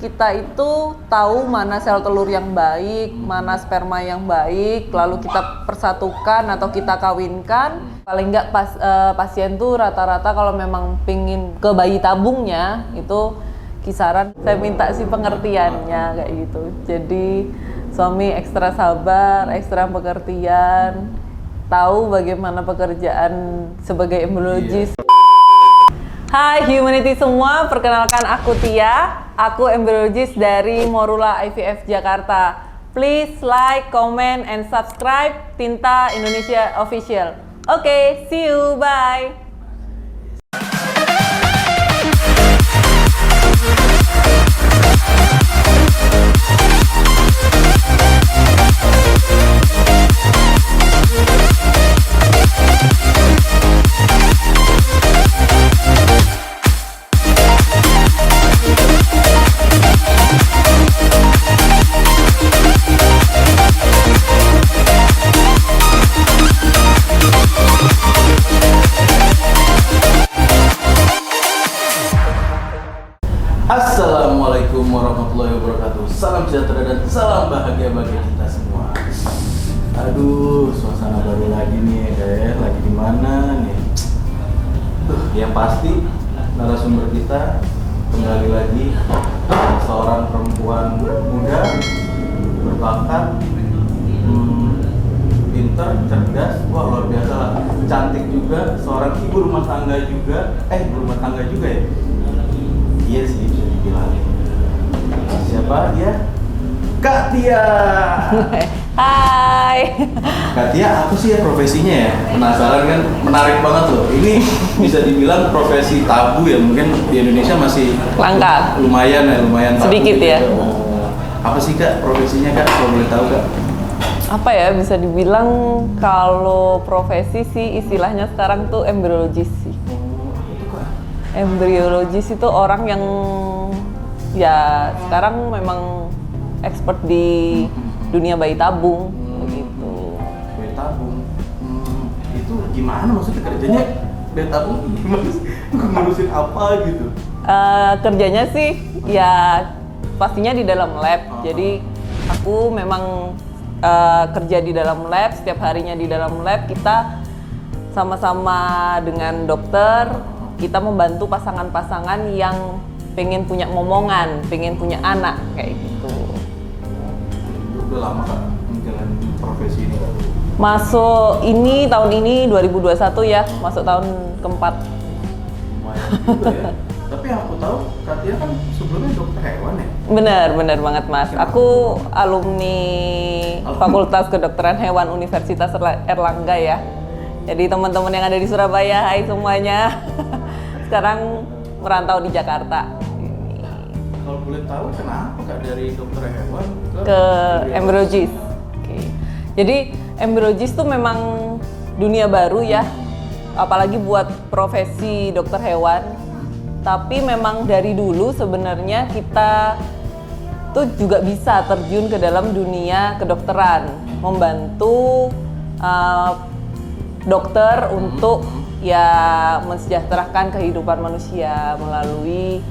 kita itu tahu mana sel telur yang baik, mana sperma yang baik, lalu kita persatukan atau kita kawinkan. Paling nggak pasien tuh rata-rata kalau memang pingin ke bayi tabungnya itu kisaran, saya minta sih pengertiannya kayak gitu. Jadi suami ekstra sabar, ekstra pengertian, tahu bagaimana pekerjaan sebagai embryologis. Hai Humanity semua, perkenalkan aku Tia, aku embryologis dari Morula IVF Jakarta. Please like, comment, and subscribe Tinta Indonesia Official. Oke, see you, bye! Assalamualaikum warahmatullahi wabarakatuh. Salam sejahtera dan salam bahagia bagi kita semua. Aduh, suasana baru lagi nih, lagi di mana nih? Yang pasti narasumber kita kembali lagi seorang perempuan muda, berbakat, pintar, cerdas, wah luar biasa lah, cantik juga, seorang ibu rumah tangga juga, ya? Iya sih, bisa dibilang. Siapa dia? Kak Tia! Hai! Kak Tia, apa sih ya profesinya ya? Penasaran kan? Menarik banget loh. Ini bisa dibilang profesi tabu ya, mungkin di Indonesia masih Langka. Lumayan tabu. Sedikit gitu ya. Apa sih Kak profesinya Kak? Kalau boleh tahu Kak? Apa ya, bisa dibilang kalau profesi sih istilahnya sekarang tuh embryologis sih. Embryologis itu orang yang ya sekarang memang expert di dunia bayi tabung begitu. Bayi tabung, itu gimana maksudnya kerjanya? Bayi tabung gimana sih? Ngurusin apa gitu? Kerjanya sih ya pastinya di dalam lab. Jadi aku memang kerja di dalam lab, setiap harinya di dalam lab kita sama-sama dengan dokter. Kita membantu pasangan-pasangan yang pengen punya momongan, pengen punya anak, kayak gitu. Udah lama Kak menjalani profesi ini? Masuk ini, tahun ini 2021 ya, masuk tahun keempat. Lumayan juga ya. Tapi yang aku tahu, Kak Tia kan sebelumnya dokter hewan ya? Bener Mas. Aku alumni Fakultas Kedokteran Hewan Universitas Erlangga ya. Jadi teman-teman yang ada di Surabaya, hai semuanya. Sekarang merantau di Jakarta. Kalau boleh tahu kenapa Kak dari dokter hewan ke embryologis? Okay. Jadi embryologis tuh memang dunia baru ya, apalagi buat profesi dokter hewan. Tapi memang dari dulu sebenarnya kita tuh juga bisa terjun ke dalam dunia kedokteran, membantu dokter untuk ya mensejahterakan kehidupan manusia melalui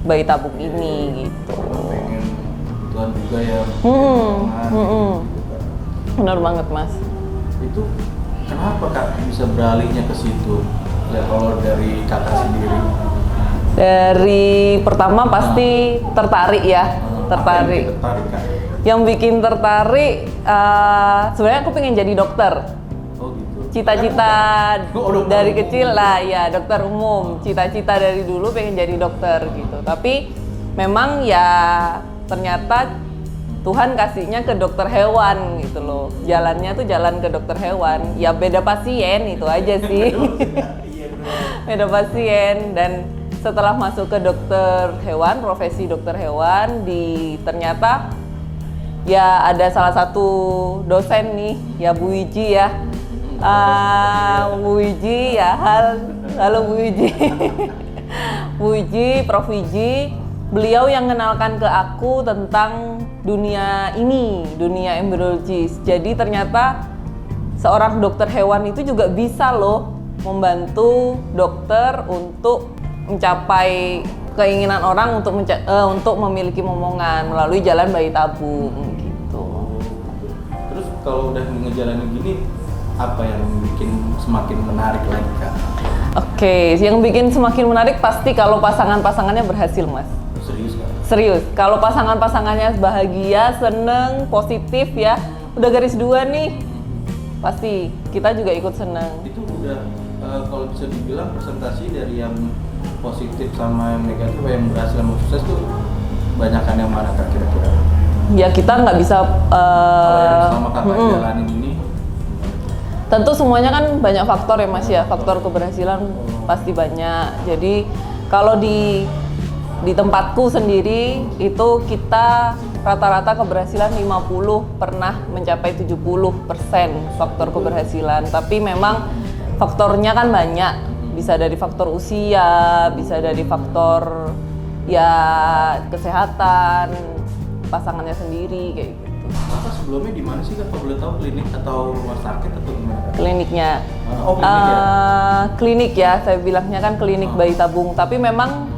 bayi tabung ini gitu. Pengen kebutuhan juga ya. Benar banget Mas. Itu kenapa Kak bisa beralihnya ke situ? Ya kalau dari Kakak sendiri. Dari pertama pasti tertarik ya, tertarik. Yang bikin tertarik, sebenarnya aku pengen jadi dokter. Cita-cita dari kecil lah ya, dokter umum. Cita-cita dari dulu pengen jadi dokter gitu. Tapi memang ya ternyata Tuhan kasihnya ke dokter hewan gitu loh. Jalannya tuh jalan ke dokter hewan. Ya beda pasien itu aja sih. Beda pasien. Dan setelah masuk ke dokter hewan, profesi dokter hewan, ternyata ya ada salah satu dosen nih, ya Bu Wiji ya. Bu Wiji ya, halo Bu Wiji. Bu Wiji, Prof Wiji, beliau yang kenalkan ke aku tentang dunia ini, dunia embryologis. Jadi ternyata seorang dokter hewan itu juga bisa loh membantu dokter untuk mencapai keinginan orang untuk memiliki momongan melalui jalan bayi tabung gitu. Terus kalau udah ngejalanin gini, apa yang bikin semakin menarik lagi Kak? Oke, yang bikin semakin menarik pasti kalau pasangannya berhasil, Mas. Serius Kak? Serius. Kalau pasangannya bahagia, seneng, positif ya, udah garis 2 nih, pasti kita juga ikut seneng. Itu udah kalau bisa dibilang presentasi dari yang positif sama yang negatif, yang berhasil sama sukses tuh banyakan yang mana Kak kira-kira? Ya kita nggak bisa Kalau yang selama Kakak jalanin ini, tentu semuanya kan banyak faktor ya Mas ya, faktor keberhasilan pasti banyak. Jadi kalau di tempatku sendiri itu kita rata-rata keberhasilan 50 pernah mencapai 70% faktor keberhasilan. Tapi memang faktornya kan banyak, bisa dari faktor usia, bisa dari faktor ya kesehatan pasangannya sendiri kayak gitu. Kakak sebelumnya di mana sih Kak? Kalau boleh tahu, klinik atau rumah sakit atau gimana Kak? Kliniknya. Klinik ya? Klinik ya, saya bilangnya kan klinik bayi tabung. Tapi memang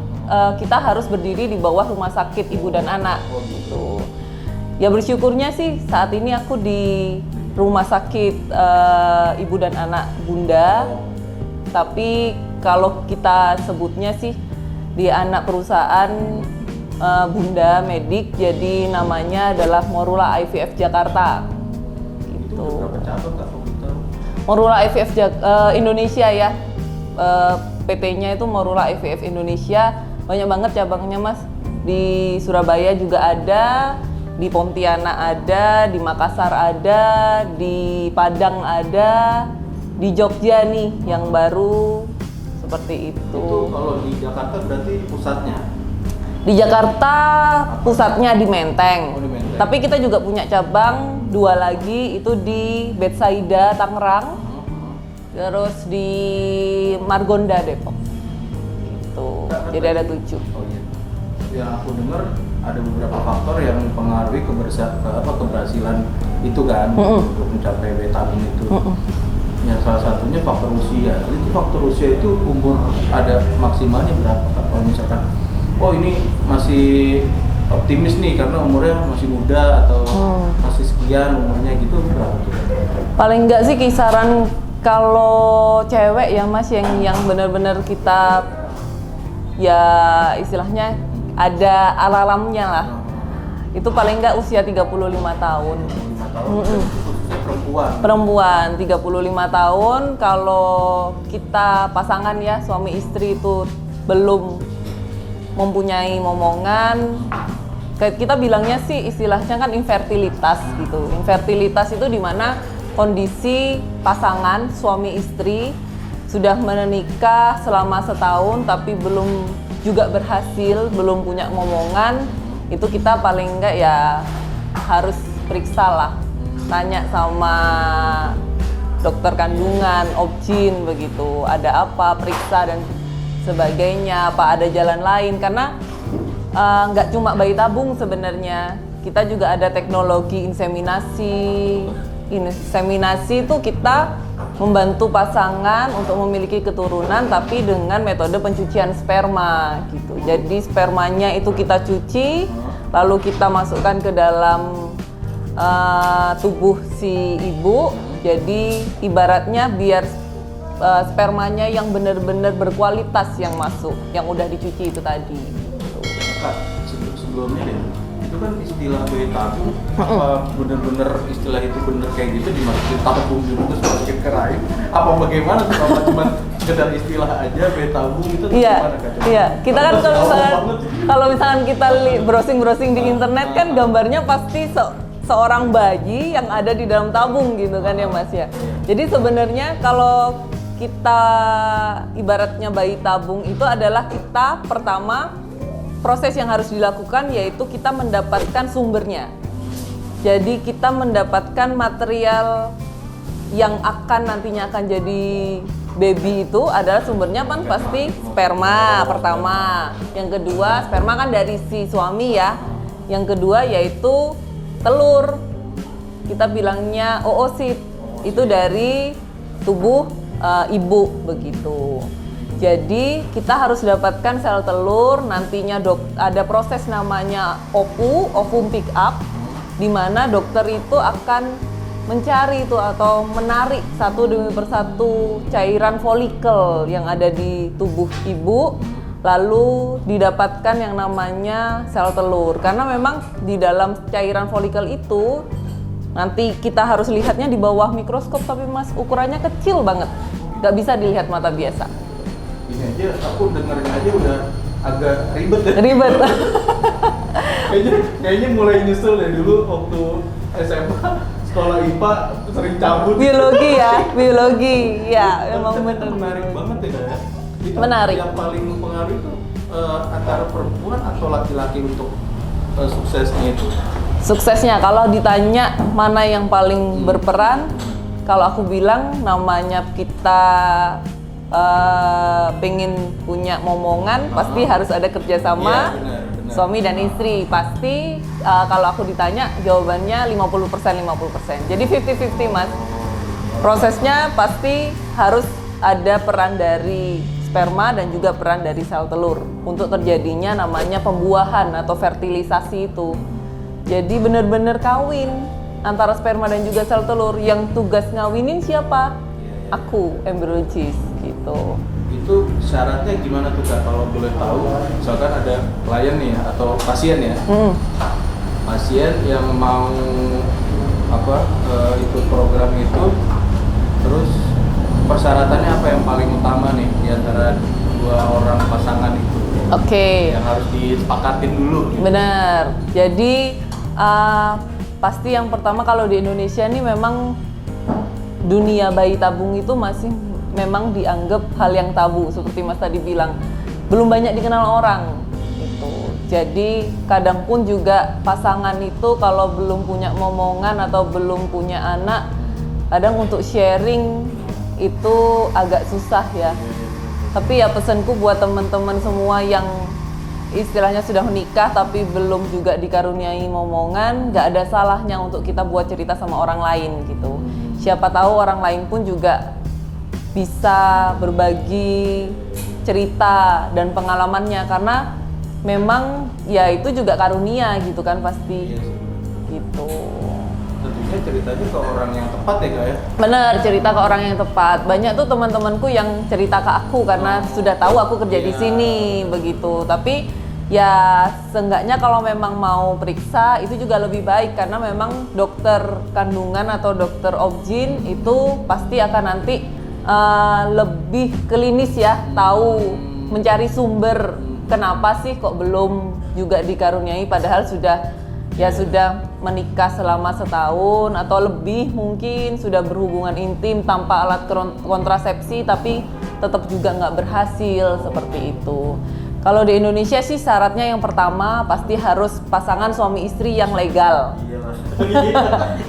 kita harus berdiri di bawah rumah sakit ibu dan anak. Gitu. Ya bersyukurnya sih saat ini aku di rumah sakit ibu dan anak Bunda. Tapi kalau kita sebutnya sih di anak perusahaan Bunda Medik, jadi namanya adalah Morula IVF Jakarta. Itu berapa cabang Kak? Morula IVF Indonesia ya, PT-nya itu Morula IVF Indonesia, banyak banget cabangnya Mas. Di Surabaya juga ada, di Pontianak ada, di Makassar ada, di Padang ada, di Jogja nih yang baru seperti itu. Itu kalau di Jakarta berarti pusatnya? Di Jakarta pusatnya di Menteng. Oh, di Menteng. Tapi kita juga punya cabang 2 lagi, itu di Betsaida Tangerang, terus di Margonda Depok. Gitu. Jadi ada 7. Oh iya. Yang aku dengar ada beberapa faktor yang mempengaruhi keberhasilan itu kan untuk mencapai bayi tabung itu. Ya salah satunya faktor usia. Itu faktor usia itu umur ada maksimalnya berapa Kak? Kalau misalkan oh ini masih optimis nih karena umurnya masih muda atau masih sekian umurnya gitu, berapa tuh? Paling enggak sih kisaran kalau cewek ya Mas yang benar-benar kita ya istilahnya ada alarmnya lah. Itu paling enggak usia 35 tahun. 35 tahun. Khususnya Perempuan 35 tahun. Kalau kita pasangan ya suami istri itu belum mempunyai momongan, kita bilangnya sih istilahnya kan infertilitas gitu. Infertilitas itu dimana kondisi pasangan suami istri sudah menikah selama setahun tapi belum juga berhasil, belum punya momongan, itu kita paling enggak ya harus periksa lah, tanya sama dokter kandungan, obgyn begitu, ada apa, periksa dan sebagainya, apa ada jalan lain, karena nggak cuma bayi tabung sebenarnya, kita juga ada teknologi inseminasi. Inseminasi itu kita membantu pasangan untuk memiliki keturunan tapi dengan metode pencucian sperma gitu. Jadi spermanya itu kita cuci, lalu kita masukkan ke dalam tubuh si ibu. Jadi ibaratnya biar spermanya yang benar-benar berkualitas yang masuk, yang udah dicuci itu tadi. Gitu. Kak, sebelumnya deh, itu kan istilah bayi tabung, apa benar-benar istilah itu benar kayak gitu dimasukin tabung dulu terus masukin ke rahim? Apa bagaimana tuh? Apa cuma sekedar istilah aja bayi tabung itu? Iya, iya. Kita kan kalau misalkan kita browsing di internet kan gambarnya pasti seorang bayi yang ada di dalam tabung gitu kan ya Mas ya. Jadi sebenarnya kalau kita ibaratnya bayi tabung itu adalah kita pertama proses yang harus dilakukan yaitu kita mendapatkan sumbernya. Jadi kita mendapatkan material yang nantinya akan jadi baby itu adalah sumbernya kan pasti sperma pertama. Yang kedua sperma kan dari si suami ya. Yang kedua yaitu telur. Kita bilangnya oosit. Itu dari tubuh ibu begitu. Jadi kita harus dapatkan sel telur, nantinya ada proses namanya ovum pick up, di mana dokter itu akan mencari itu atau menarik satu demi persatu cairan folikel yang ada di tubuh ibu, lalu didapatkan yang namanya sel telur. Karena memang di dalam cairan folikel itu nanti kita harus lihatnya di bawah mikroskop, tapi Mas ukurannya kecil banget, nggak bisa dilihat mata biasa. Ini aja aku dengerin aja udah agak ribet ya. Ribet. kayaknya mulai nyusul ya dulu waktu SMA sekolah IPA sering cabut. Biologi ya, memang benar. Menarik banget ya kayak. Itu menarik. Yang paling mempengaruhi itu antara perempuan atau laki-laki untuk suksesnya itu. Suksesnya kalau ditanya mana yang paling berperan, kalau aku bilang namanya kita pengen punya momongan, pasti harus ada kerjasama. Benar. Suami dan istri pasti. Kalau aku ditanya jawabannya 50%. Jadi 50-50 Mas. Prosesnya pasti harus ada peran dari sperma dan juga peran dari sel telur untuk terjadinya namanya pembuahan atau fertilisasi itu. Jadi benar-benar kawin antara sperma dan juga sel telur. Yang tugas ngawinin siapa? Aku, embryologis gitu. Itu syaratnya gimana tuh Kak kalau boleh tahu? Misalkan ada klien nih atau pasien ya. Pasien yang mau ikut program itu, terus persyaratannya apa yang paling utama nih di antara dua orang pasangan itu? Oke. Yang harus disepakatin dulu gitu. Benar. Jadi pasti yang pertama kalau di Indonesia ini memang dunia bayi tabung itu masih memang dianggap hal yang tabu, seperti Mas tadi bilang, belum banyak dikenal orang itu. Jadi kadang pun juga pasangan itu kalau belum punya momongan atau belum punya anak, kadang untuk sharing itu agak susah ya. Tapi ya pesanku buat teman-teman semua yang istilahnya sudah menikah tapi belum juga dikaruniai momongan, nggak ada salahnya untuk kita buat cerita sama orang lain gitu. Siapa tahu orang lain pun juga bisa berbagi cerita dan pengalamannya, karena memang ya itu juga karunia gitu kan pasti. Iya sih. Gitu. Tentunya ceritanya ke orang yang tepat ya Kak ya? Bener, cerita ke orang yang tepat. Banyak tuh teman-temanku yang cerita ke aku karena sudah tahu aku kerja di sini begitu. Tapi ya seenggaknya kalau memang mau periksa itu juga lebih baik, karena memang dokter kandungan atau dokter obgyn itu pasti akan nanti lebih klinis ya, tahu mencari sumber kenapa sih kok belum juga dikaruniai padahal sudah menikah selama setahun atau lebih, mungkin sudah berhubungan intim tanpa alat kontrasepsi tapi tetap juga nggak berhasil seperti itu. Kalau di Indonesia sih syaratnya yang pertama pasti harus pasangan suami istri yang legal.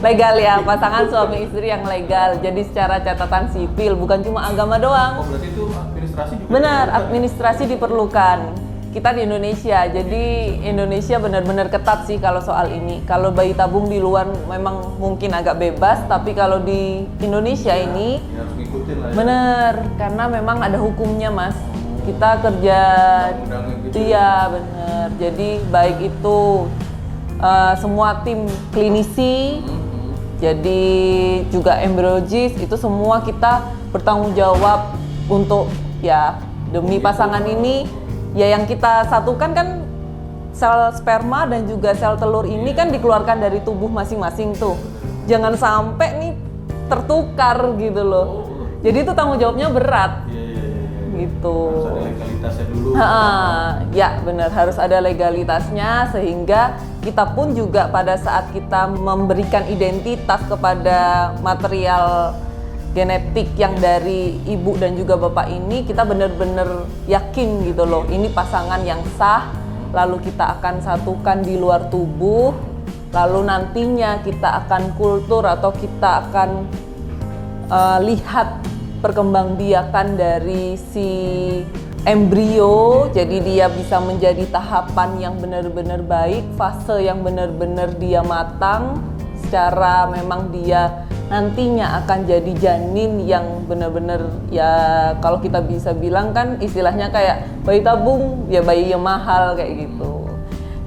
Legal ya, pasangan suami istri yang legal. Jadi secara catatan sipil, bukan cuma agama doang. Oh berarti itu administrasi juga? Benar, administrasi diperlukan. Kita di Indonesia, jadi Indonesia benar-benar ketat sih kalau soal ini. Kalau bayi tabung di luar memang mungkin agak bebas, tapi kalau di Indonesia ini ya harus ngikutin lah ya. bener, karena memang ada hukumnya Mas. Kita kerja, Undang-undangnya gitu. iya bener. Jadi baik itu semua tim klinisi, jadi juga embryologis, itu semua kita bertanggung jawab untuk ya demi pasangan ini. Ya yang kita satukan kan sel sperma dan juga sel telur ini kan dikeluarkan dari tubuh masing-masing tuh. Jangan sampai nih tertukar gitu loh. Jadi itu tanggung jawabnya berat. Gitu. Harus ada legalitasnya dulu. Ya benar, harus ada legalitasnya sehingga kita pun juga pada saat kita memberikan identitas kepada material genetik yang dari ibu dan juga bapak ini, kita benar-benar yakin gitu loh, ini pasangan yang sah, lalu kita akan satukan di luar tubuh, lalu nantinya kita akan kultur atau kita akan lihat perkembangbiakan dari si embrio, jadi dia bisa menjadi tahapan yang benar-benar baik, fase yang benar-benar dia matang, secara memang dia nantinya akan jadi janin yang benar-benar ya kalau kita bisa bilang kan istilahnya kayak bayi tabung ya, bayi yang mahal kayak gitu.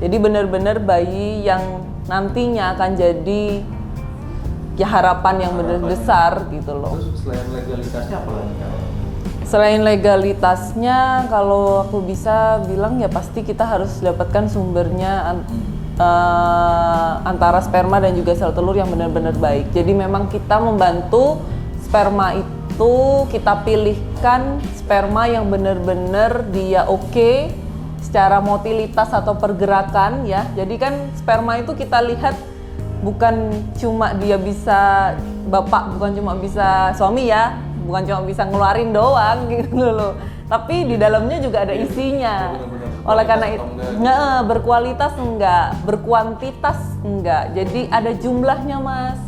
Jadi benar-benar bayi yang nantinya akan jadi ya harapan yang benar besar gitu loh. Terus selain legalitasnya apa lagi Kak? Selain legalitasnya, kalau aku bisa bilang ya pasti kita harus dapatkan sumbernya antara sperma dan juga sel telur yang benar-benar baik. Jadi memang kita membantu sperma itu, kita pilihkan sperma yang benar-benar dia oke secara motilitas atau pergerakan ya. Jadi kan sperma itu kita lihat bukan cuma dia bisa bapak, bukan cuma bisa suami ya, bukan cuma bisa ngeluarin doang gitu loh. Tapi di dalamnya juga ada isinya. Oleh karena itu, berkualitas enggak, berkuantitas enggak. Jadi ada jumlahnya mas.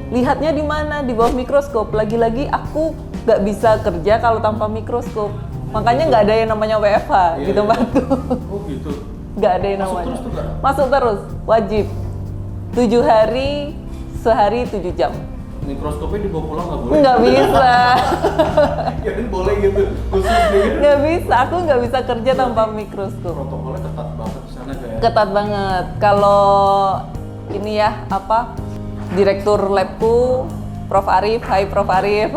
Lihatnya di mana? Di bawah mikroskop. Lagi-lagi aku nggak bisa kerja kalau tanpa mikroskop. Makanya nggak ada yang namanya WFH di tempatku. Oh gitu. Nggak ada yang Masuk namanya. terus tuh, Kak? Masuk terus, wajib. 7 hari, sehari 7 jam. Mikroskopnya dibawa pulang nggak boleh? Nggak bisa. Ya kan boleh gitu, khusus nih. Nggak bisa, aku nggak bisa kerja tanpa mikroskop. Protokolnya ketat banget di sana kayak. Ketat banget. Kalau ini ya apa? Direktur labku, Prof Arif, hai Prof Arif.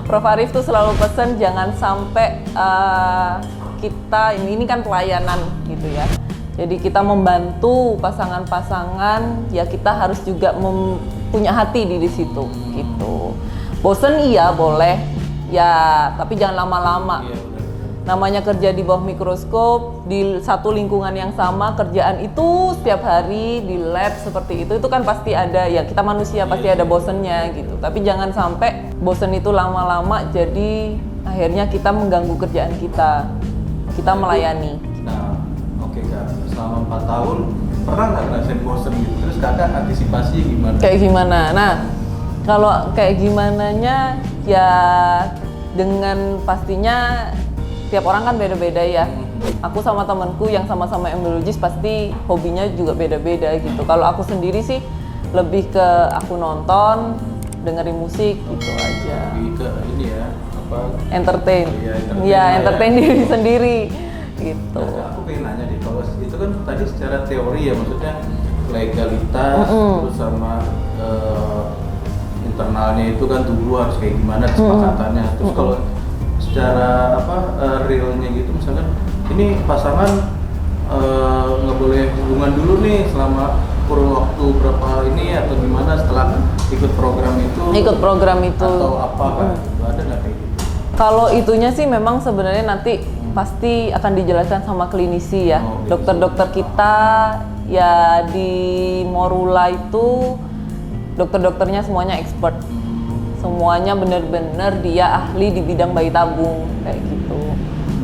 Prof Arif tuh selalu pesen jangan sampai kita ini kan pelayanan gitu ya. Jadi kita membantu pasangan-pasangan, ya kita harus juga punya hati di situ gitu. Bosen iya boleh, ya tapi jangan lama-lama. Iya, benar. Namanya kerja di bawah mikroskop, di satu lingkungan yang sama, kerjaan itu setiap hari di lab seperti itu kan pasti ada, ya kita manusia pasti ada bosennya gitu. Tapi jangan sampai bosen itu lama-lama jadi akhirnya kita mengganggu kerjaan kita melayani. Nah, oke Kak, selama 4 tahun pernah nggak ngerasain bosen gitu? Terus Kakak antisipasi gimana? Kayak gimana? Nah, kalau kayak gimananya ya dengan pastinya tiap orang kan beda-beda ya. Aku sama temanku yang sama-sama embryologis pasti hobinya juga beda-beda gitu. Kalau aku sendiri sih lebih ke aku nonton, dengerin musik gitu aja. Lebih ke ini ya, apa? Entertain. Iya, entertain Ya, lah ya. entertain diri sendiri gitu. Nah, aku pengen nanya deh, kalau itu kan tadi secara teori ya, maksudnya legalitas terus sama internalnya itu kan tubuh harus kayak gimana kesepakatannya. Terus kalau secara apa realnya gitu, misalkan ini pasangan nggak boleh hubungan dulu nih selama kurun waktu berapa ini atau gimana setelah ikut program itu? Ikut program itu. Atau apa kan? Ada nggak kayak gitu? Kalau itunya sih memang sebenarnya nanti pasti akan dijelaskan sama klinisi ya. Oh, dokter-dokter kita ya di Morula itu dokter-dokternya semuanya expert. Semuanya benar-benar dia ahli di bidang bayi tabung kayak gitu.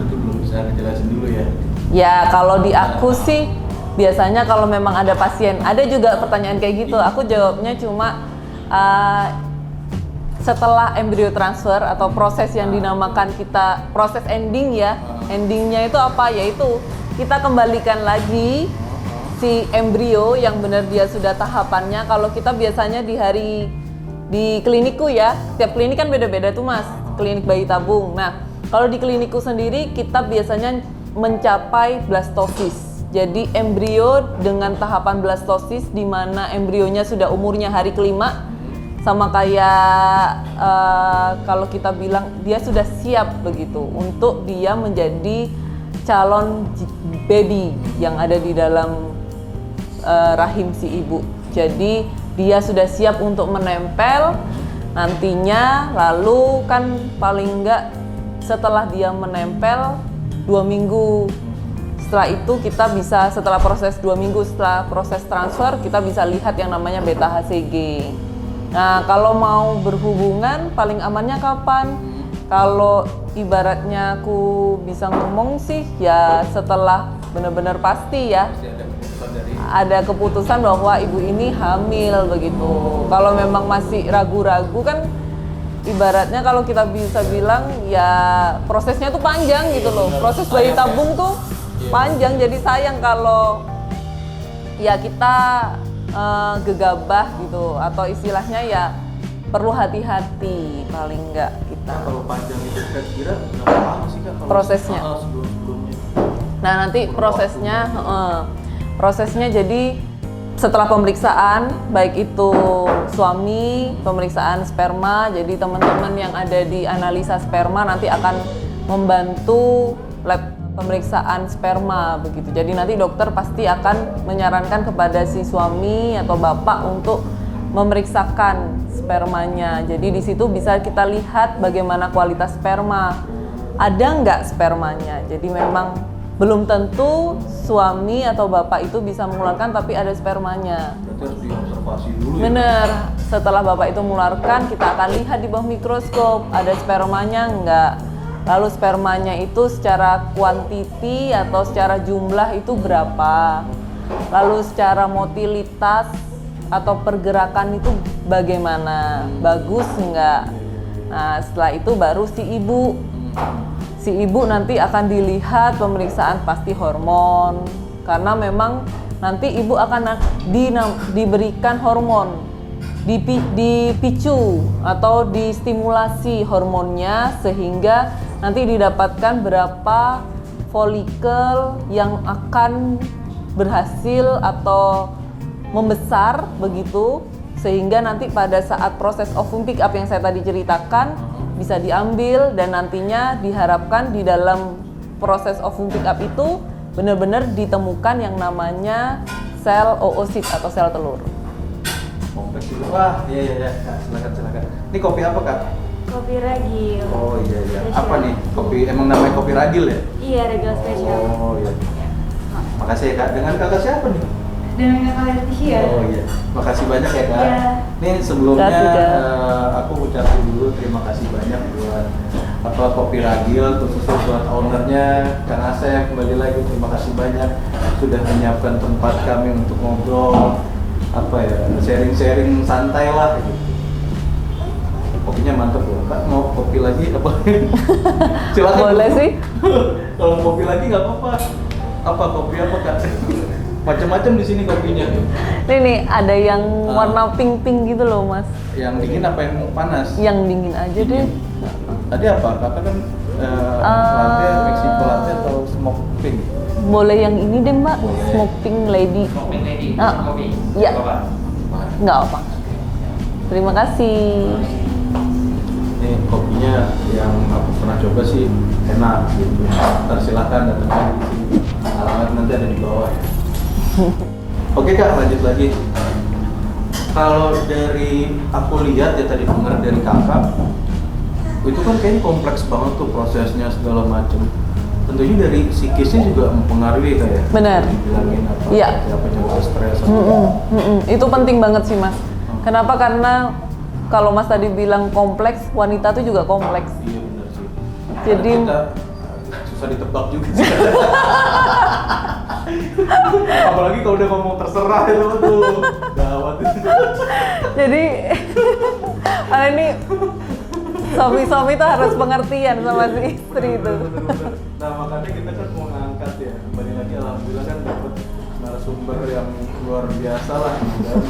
Berarti belum bisa ngejelasin dulu ya? Ya kalau di aku sih biasanya kalau memang ada pasien, ada juga pertanyaan kayak gitu. Aku jawabnya cuma setelah embrio transfer atau proses yang dinamakan kita proses ending ya. Endingnya itu apa? Yaitu kita kembalikan lagi si embrio yang benar dia sudah tahapannya. Kalau kita biasanya di klinikku ya, tiap klinik kan beda-beda tuh mas, klinik bayi tabung. Nah, kalau di klinikku sendiri kita biasanya mencapai blastosis. Jadi embrio dengan tahapan blastosis di mana embrionya sudah umurnya hari kelima, sama kayak kalau kita bilang dia sudah siap begitu untuk dia menjadi calon baby yang ada di dalam rahim si ibu. Jadi dia sudah siap untuk menempel nantinya, lalu kan paling enggak setelah dia menempel 2 minggu setelah itu kita bisa, setelah proses 2 minggu setelah proses transfer kita bisa lihat yang namanya beta HCG. Nah kalau mau berhubungan paling amannya kapan? Kalau ibaratnya aku bisa ngomong sih ya setelah benar-benar pasti ya ada keputusan bahwa ibu ini hamil begitu. Kalau memang masih ragu-ragu kan ibaratnya kalau kita bisa bilang ya prosesnya tuh panjang gitu loh. Proses bayi tabung tuh panjang, jadi sayang kalau ya kita gegabah gitu, atau istilahnya ya perlu hati-hati paling enggak kita. Nah, kalau panjang itu kira-kira berapa lama sih Kak? Kalau Prosesnya. Sebelum-sebelumnya. Nah nanti prosesnya jadi setelah pemeriksaan, baik itu suami, pemeriksaan sperma, jadi teman-teman yang ada di analisa sperma nanti akan membantu lab pemeriksaan sperma begitu. Jadi nanti dokter pasti akan menyarankan kepada si suami atau bapak untuk memeriksakan spermanya. Jadi di situ bisa kita lihat bagaimana kualitas sperma. Ada nggak spermanya? Jadi memang belum tentu suami atau bapak itu bisa mengeluarkan tapi ada spermanya. Berarti harus diobservasi dulu ya? Bener, setelah bapak itu mengeluarkan kita akan lihat di bawah mikroskop ada spermanya nggak. Lalu spermanya itu secara kuantiti atau secara jumlah itu berapa. Lalu secara motilitas atau pergerakan itu bagaimana, bagus nggak. Nah setelah itu baru si ibu nanti akan dilihat pemeriksaan pasti hormon, karena memang nanti ibu akan diberikan hormon, dipicu atau distimulasi hormonnya sehingga nanti didapatkan berapa folikel yang akan berhasil atau membesar begitu, sehingga nanti pada saat proses ovum pick up yang saya tadi ceritakan bisa diambil, dan nantinya diharapkan di dalam proses ovum pick up itu benar-benar ditemukan yang namanya sel oosit atau sel telur. Kompleks juga. Wah, iya Kak, silakan. Ini kopi apa Kak? Kopi ragil. Oh iya. Spesial. Apa nih? Kopi emang namanya kopi ragil ya? Iya, ragil spesial. Oh iya. Makasih ya Kak. Dengan kakak siapa nih? Dan kakak Leticia. Oh iya. Makasih banyak ya Kak. Iya. Nih sebelumnya Terima kasih, Kak. aku ucapin dulu terima kasih banyak buat kopi ragil, khususnya buat ownernya Kang Asep. Kembali lagi terima kasih banyak sudah menyiapkan tempat kami untuk ngobrol, sharing-sharing santai lah gitu. Kopinya mantep loh Kak, mau kopi lagi apa? Silakan. Boleh sih. Kalau mau kopi lagi nggak apa-apa. Apa kopi apa Kak? Macam-macam di sini kopinya. Nih ada yang warna pink-pink gitu loh mas. Yang dingin apa yang panas? Yang dingin aja deh. Tadi apa? Kakak kan latte, Mexico latte atau smoke pink? Boleh yang ini deh mbak, Boleh. smoke pink lady. Smoking lady, Ah, kopi. iya. Apa? Nggak apa. Terima kasih. Ini kopinya yang aku pernah coba sih enak gitu. Ntar silakan datang lagi di sini. Alamat nanti ada di bawah ya. Oke Kak, lanjut lagi. Kalau dari aku lihat ya tadi dengar dari kakak, itu kan kayaknya kompleks banget tuh prosesnya segala macam. Tentunya dari psikisnya juga mempengaruhi kayak. Benar. Dibilangin apa? Iya. Apa jangan stres. Itu penting banget sih mas. Kenapa? Karena kalau mas tadi bilang kompleks, wanita tuh juga kompleks. Iya benar sih. Jadi- Karena kita susah ditebak juga. Apalagi kalau udah ngomong terserah itu tuh gawat itu. Jadi ini suami-suami tuh harus pengertian sama si istri itu. Bener-bener. Nah makanya kita kan mau ngangkat ya, kembali lagi alhamdulillah kan dapat narasumber yang luar biasa lah, dan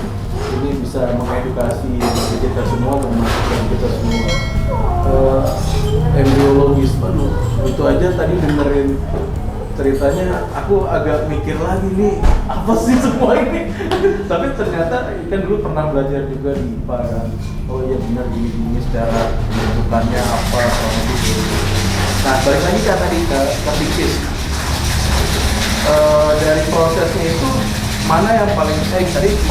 ini bisa mengedukasi bagi kita semua, memasukkan kita semua. Embriologis, aduh itu aja tadi dengerin ceritanya aku agak mikir lagi nih apa sih semua ini. Tapi ternyata kan dulu pernah belajar juga di IPA kan, oh iya benar gini secara bentukannya apa sama gitu. Nah balik lagi kan tadi ke psikis. Dari prosesnya itu mana yang paling tadi 50%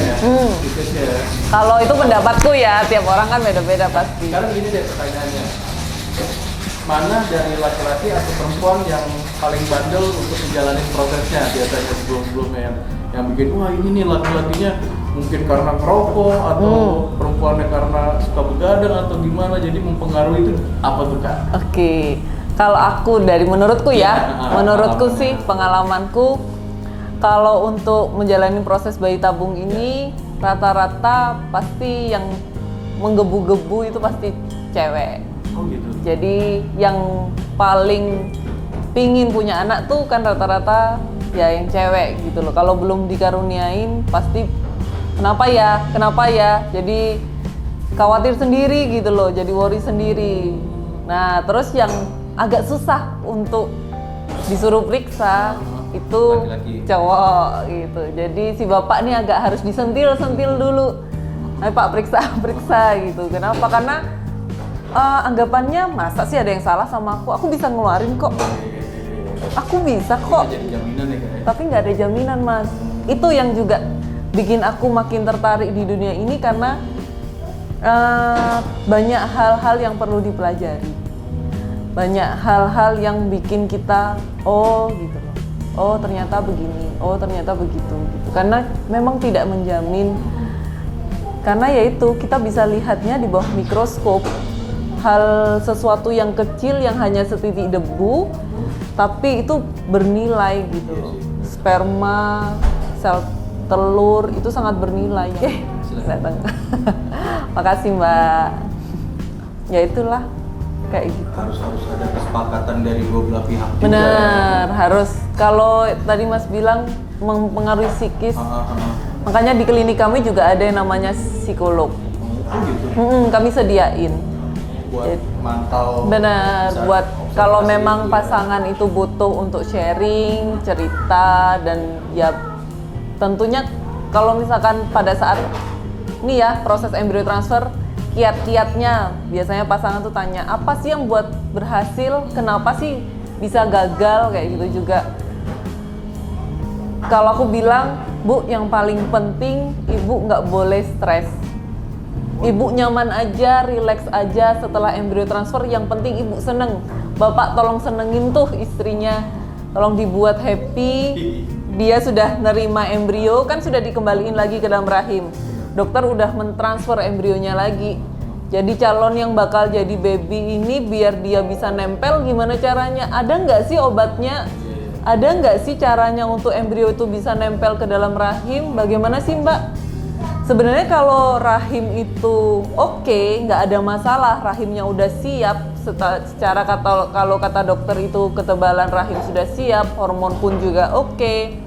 ya psikisnya ya. Kalau itu pendapatku ya, tiap orang kan beda-beda pasti. Sekarang gini deh pertanyaannya, mana dari laki-laki atau perempuan yang paling bandel untuk menjalani prosesnya biasanya sebelum-sebelumnya yang bikin wah ini nih laki-lakinya mungkin karena merokok atau perempuannya karena suka begadang atau gimana, jadi mempengaruhi itu apa tuh Kak? Oke, kalau aku dari menurutku ya, menurutku pengalaman. sih pengalamanku, kalau untuk menjalani proses bayi tabung ini rata-rata pasti yang menggebu-gebu itu pasti cewek. Oh gitu. Jadi yang paling pingin punya anak tuh kan rata-rata ya yang cewek gitu loh. Kalau belum dikaruniain pasti kenapa ya, jadi khawatir sendiri gitu loh, jadi worry sendiri. Nah terus yang agak susah untuk disuruh periksa itu Laki-laki. cowok gitu. Jadi si bapak nih agak harus disentil dulu. Ayo Pak periksa gitu. Kenapa? Karena anggapannya masa sih ada yang salah sama aku bisa ngeluarin kok. Aku bisa kok. Jadi jaminan ya Kak. Tapi nggak ada jaminan Mas. Itu yang juga bikin aku makin tertarik di dunia ini karena banyak hal-hal yang perlu dipelajari. Banyak hal-hal yang bikin kita gitu loh. Oh ternyata begini, oh ternyata begitu gitu. Karena memang tidak menjamin. Karena yaitu kita bisa lihatnya di bawah mikroskop. Hal sesuatu yang kecil yang hanya setitik debu tapi itu bernilai gitu loh. Sperma, sel telur itu sangat bernilai. Datang. Makasih Mbak. Ya itulah kayak gitu. Harus ada kesepakatan dari dua belah pihak juga. Benar, harus. Kalau tadi Mas bilang mempengaruhi psikis. Makanya di klinik kami juga ada yang namanya psikolog. Gitu. Kami sediain. Buat mantau. Benar, bisa buat kalau observasi memang gitu ya. pasangan itu butuh untuk sharing, cerita dan ya tentunya kalau misalkan pada saat ini ya proses embrio transfer kiat-kiatnya biasanya pasangan tuh tanya apa sih yang buat berhasil, kenapa sih bisa gagal kayak gitu juga. Kalau aku bilang, Bu, yang paling penting ibu nggak boleh stres. Ibu nyaman aja, relax aja setelah embrio transfer. Yang penting ibu seneng. Bapak tolong senengin tuh istrinya. Tolong dibuat happy. Dia sudah nerima embrio, kan sudah dikembaliin lagi ke dalam rahim. Dokter udah mentransfer embrionya lagi. Jadi calon yang bakal jadi baby ini biar dia bisa nempel gimana caranya? Ada nggak sih obatnya? Ada nggak sih caranya untuk embrio itu bisa nempel ke dalam rahim? Bagaimana sih Mbak? Sebenarnya kalau rahim itu oke, nggak ada masalah, rahimnya udah siap. Secara kalau kata dokter itu ketebalan rahim sudah siap, hormon pun juga oke.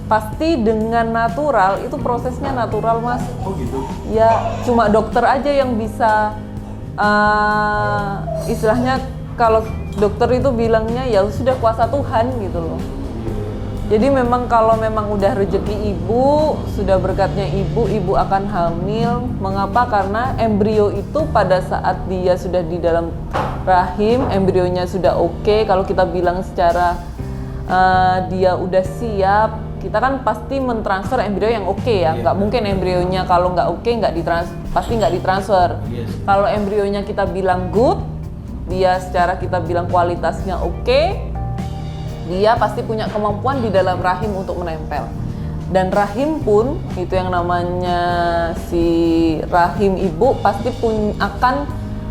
Pasti dengan natural, itu prosesnya natural Mas. Oh gitu. Ya cuma dokter aja yang bisa istilahnya kalau dokter itu bilangnya ya sudah kuasa Tuhan gitu loh. Jadi memang kalau memang udah rezeki ibu, sudah berkatnya ibu akan hamil. Mengapa? Karena embrio itu pada saat dia sudah di dalam rahim, embrionya sudah oke. Kalau kita bilang secara dia udah siap, kita kan pasti mentransfer embrio yang oke ya. Nggak mungkin embrionya kalau nggak oke pasti nggak ditransfer. Yes. Kalau embrionya kita bilang good, dia secara kita bilang kualitasnya oke, dia pasti punya kemampuan di dalam rahim untuk menempel. Dan rahim pun itu yang namanya si rahim ibu pasti akan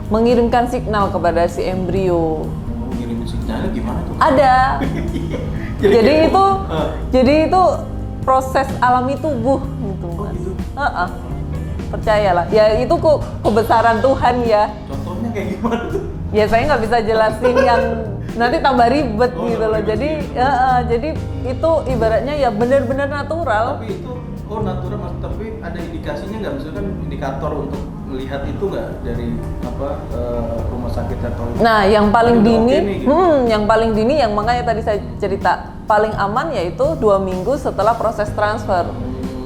mengirimkan signal kepada si embrio. Mengirim signalnya gimana tuh? Ada. Jadi itu proses alami tubuh gitu Mas. gitu? Percayalah. Ya itu kebesaran Tuhan ya. Contohnya kayak gimana tuh? Ya saya nggak bisa jelasin yang nanti tambah ribet gitu loh. Jadi itu ibaratnya ya benar-benar natural. Tapi itu natural Mas, tapi ada indikasinya nggak? Misalkan indikator untuk melihat itu nggak dari rumah sakit atau? Nah, yang paling udah dini, oke nih, gitu. yang paling dini yang makanya tadi saya cerita paling aman yaitu 2 minggu setelah proses transfer.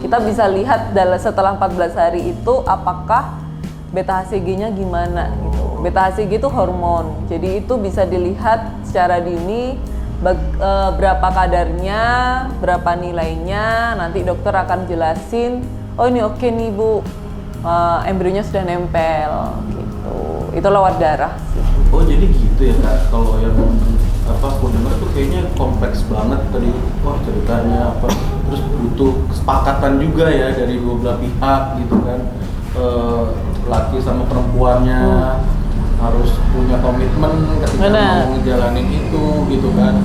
Kita bisa lihat setelah 14 hari itu apakah beta HCG-nya gimana gitu. Beta HCG itu hormon, jadi itu bisa dilihat secara dini berapa kadarnya, berapa nilainya. Nanti dokter akan jelasin, oh ini oke nih Bu, embrionya sudah nempel gitu. Itu lewat darah sih. Oh jadi gitu ya Kak, kalau yang aku dengar tuh kayaknya kompleks banget tadi, wah ceritanya terus butuh kesepakatan juga ya dari dua belah pihak gitu kan, laki sama perempuannya harus punya komitmen ketika mau ngejalanin itu gitu kan,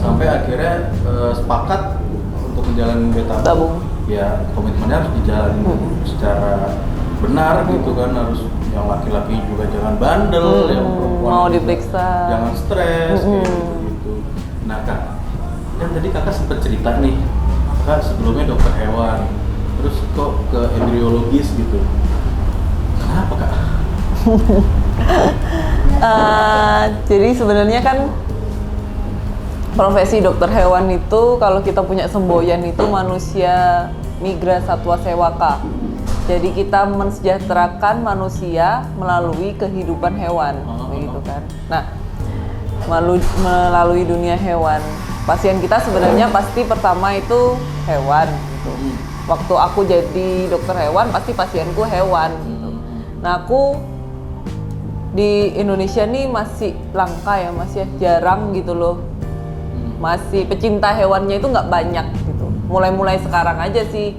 sampai akhirnya sepakat untuk menjalani beta tabung. Ya komitmennya harus dijalani secara benar gitu kan, harus yang laki-laki juga jangan bandel, yang perempuan mau diperiksa, jangan stres kayak gitu. Nah Kak, kan tadi kakak sempat cerita nih, kakak sebelumnya dokter hewan, terus kok ke embriologis gitu. Kenapa kak? Jadi sebenarnya kan profesi dokter hewan itu kalau kita punya semboyan itu manusia migra satwa sewaka. Jadi kita mensejahterakan manusia melalui kehidupan hewan, begitu kan. Nah, melalui dunia hewan, pasien kita sebenarnya pasti pertama itu hewan gitu. Waktu aku jadi dokter hewan pasti pasienku hewan gitu. Nah, aku di Indonesia nih masih langka ya, masih jarang gitu loh. Masih pecinta hewannya itu nggak banyak gitu. Mulai sekarang aja sih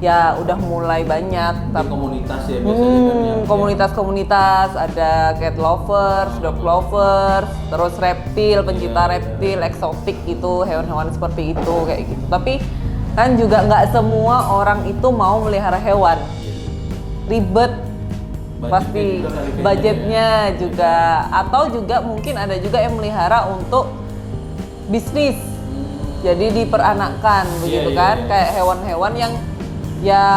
ya udah mulai banyak. Tapi komunitas ya biasanya Komunitas-komunitas, ada cat lovers, dog lovers, terus reptil, pencinta reptil, eksotik gitu, hewan-hewan seperti itu kayak gitu. Tapi kan juga nggak semua orang itu mau melihara hewan. Ribet, pasti budgetnya juga, atau juga mungkin ada juga yang melihara untuk bisnis. Jadi diperanakkan begitu kan, kayak hewan-hewan yang ya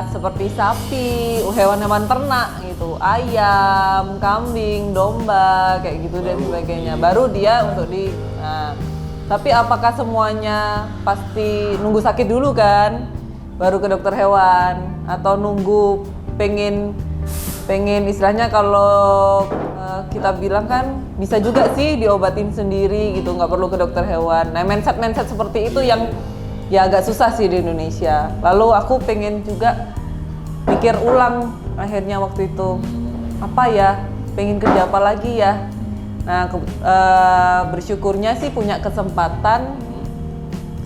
seperti sapi, hewan-hewan ternak gitu, ayam, kambing, domba, kayak gitu dan sebagainya. Baru dia untuk nah, tapi apakah semuanya pasti nunggu sakit dulu kan, baru ke dokter hewan, atau nunggu pengen istilahnya kalau kita bilang kan bisa juga sih diobatin sendiri gitu, nggak perlu ke dokter hewan. Nah, mindset seperti itu yang ya agak susah sih di Indonesia. Lalu aku pengen juga pikir ulang akhirnya waktu itu, apa ya, pengen kerja apa lagi ya. Nah, bersyukurnya sih punya kesempatan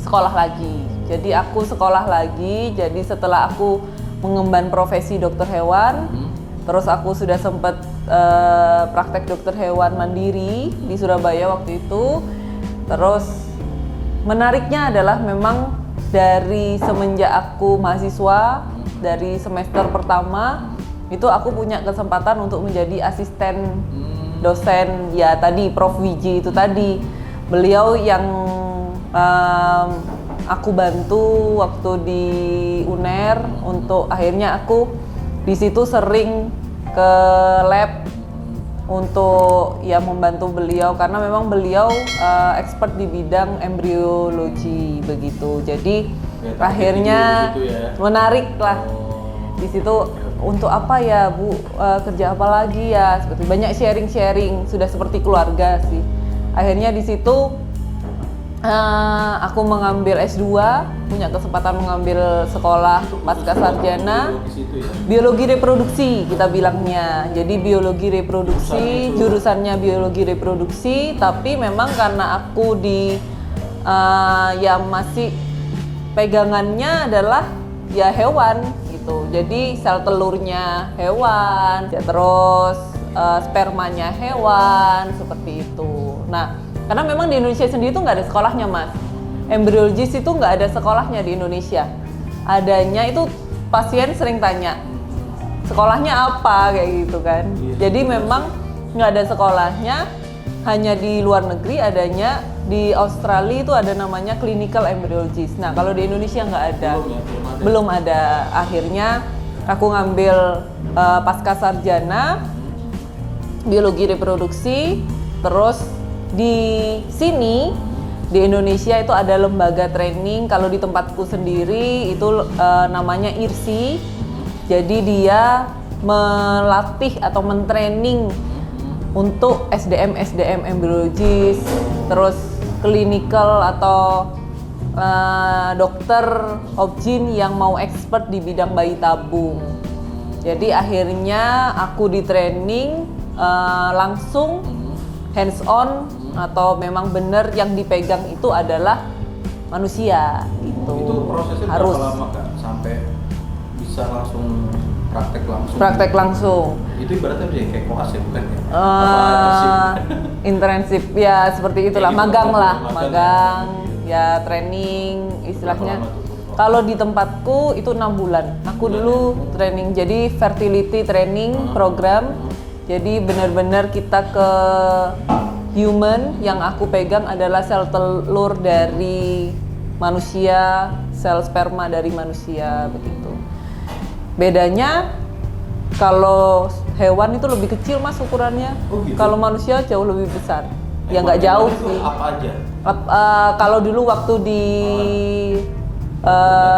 sekolah lagi. Jadi aku sekolah lagi, jadi setelah aku mengemban profesi dokter hewan, terus aku sudah sempat praktek dokter hewan mandiri di Surabaya waktu itu. Terus menariknya adalah memang dari semenjak aku mahasiswa, dari semester pertama itu aku punya kesempatan untuk menjadi asisten dosen ya tadi Prof Wiji itu tadi. Beliau yang aku bantu waktu di UNER untuk akhirnya aku di situ sering ke lab untuk ya membantu beliau karena memang beliau expert di bidang embriologi begitu. Jadi ya, akhirnya gitu ya. Menarik lah di situ untuk apa ya Bu, kerja apa lagi ya, seperti banyak sharing sudah seperti keluarga sih. Akhirnya di situ aku mengambil S2, punya kesempatan mengambil sekolah pasca sarjana biologi reproduksi kita bilangnya. Jadi biologi reproduksi, jurusannya biologi reproduksi, tapi memang karena aku di ya masih pegangannya adalah ya hewan gitu. Jadi sel telurnya hewan, ya terus spermanya hewan seperti itu. Nah, karena memang di Indonesia sendiri itu nggak ada sekolahnya, Mas. Embryologis itu nggak ada sekolahnya di Indonesia. Adanya itu pasien sering tanya, sekolahnya apa kayak gitu kan. Jadi memang nggak ada sekolahnya, hanya di luar negeri adanya. Di Australia itu ada namanya clinical embryologist. Nah, kalau di Indonesia nggak ada. Belum ada. Akhirnya aku ngambil pasca sarjana biologi reproduksi, terus di sini di Indonesia itu ada lembaga training. Kalau di tempatku sendiri itu namanya IRSI. Jadi dia melatih atau mentraining untuk SDM embriologis, terus clinical atau dokter obgyn yang mau expert di bidang bayi tabung. Jadi akhirnya aku di training langsung hands on, atau memang benar yang dipegang itu adalah manusia gitu. Itu prosesnya harus berapa lama Kak sampai bisa langsung praktek langsung? Praktek langsung. Itu ibaratnya kayak koas ya, bukan ya? Internship ya seperti itulah, magang ya training istilahnya. Kalau di tempatku itu 6 bulan. Aku dulu training, jadi fertility training program. Jadi benar-benar kita ke human yang aku pegang adalah sel telur dari manusia, sel sperma dari manusia begitu. Bedanya kalau hewan itu lebih kecil mas ukurannya, kalau manusia jauh lebih besar. Ya nggak jauh sih. Apa aja? Kalau dulu waktu di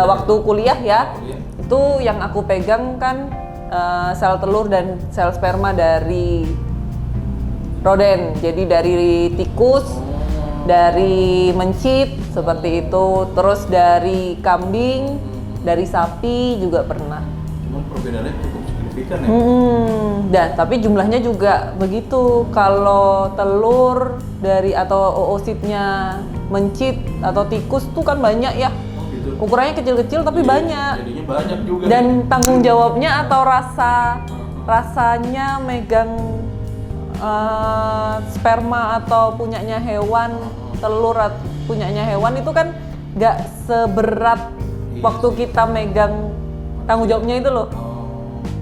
waktu kuliah ya, itu yang aku pegang kan sel telur dan sel sperma dari roden, jadi dari tikus, dari mencit seperti itu, terus dari kambing, dari sapi juga pernah. Cuman perbedaannya cukup signifikan ya. Dan tapi jumlahnya juga begitu. Kalau telur dari atau oositnya mencit atau tikus tuh kan banyak ya. Gitu. Ukurannya kecil-kecil tapi banyak. Jadinya banyak juga. Dan tanggung jawabnya atau rasanya megang sperma atau punyanya hewan, telur punyanya hewan itu kan nggak seberat waktu kita megang tanggung jawabnya itu loh.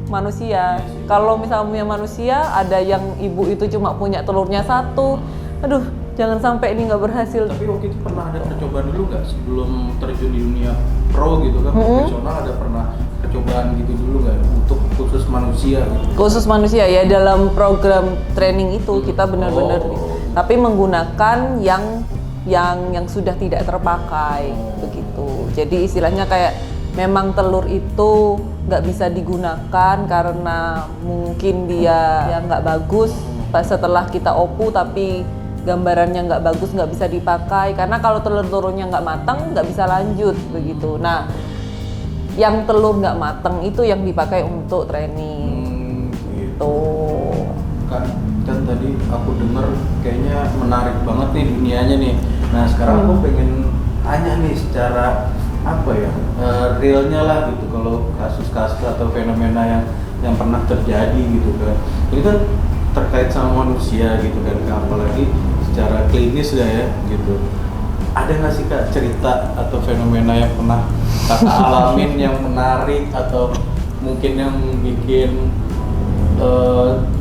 Manusia. Kalau misalnya punya manusia, ada yang ibu itu cuma punya telurnya satu. Aduh, jangan sampai ini nggak berhasil. Tapi waktu itu pernah ada percobaan dulu nggak sebelum terjun di dunia pro gitu kan, profesional, ada pernah percobaan gitu dulu nggak untuk khusus manusia gitu? Khusus manusia ya, dalam program training itu kita benar-benar tapi menggunakan yang sudah tidak terpakai begitu. Jadi istilahnya kayak memang telur itu nggak bisa digunakan karena mungkin dia ya nggak bagus pas setelah kita opu, tapi gambarannya nggak bagus, nggak bisa dipakai karena kalau telur-telurnya nggak matang nggak bisa lanjut begitu. Nah, yang telur nggak matang itu yang dipakai untuk training. Gitu. Kan tadi aku dengar kayaknya menarik banget nih dunianya nih. Nah sekarang aku pengen tanya nih secara apa ya, realnya lah gitu, kalau kasus-kasus atau fenomena yang pernah terjadi gitu kan. Ini kan terkait sama manusia gitu kan, apalagi secara klinis lah ya gitu. Ada nggak sih kak cerita atau fenomena yang pernah kakak alamin yang menarik atau mungkin yang bikin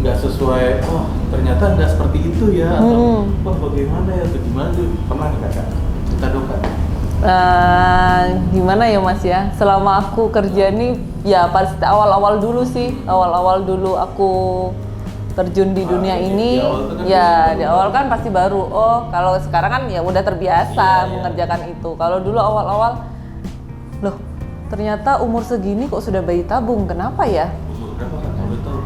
nggak sesuai, oh ternyata nggak seperti itu ya, atau wah bagaimana ya, atau gimana tuh, pernah nih kakak? Cerita dong kak. Gimana ya mas ya, selama aku kerja nih ya pasti awal-awal dulu sih, awal-awal dulu aku terjun di dunia ini ya, di awal kan pasti baru. Oh kalau sekarang kan ya udah terbiasa mengerjakan itu. Kalau dulu awal-awal, loh ternyata umur segini kok sudah bayi tabung, kenapa ya? Umur berapa kak kalau tahu?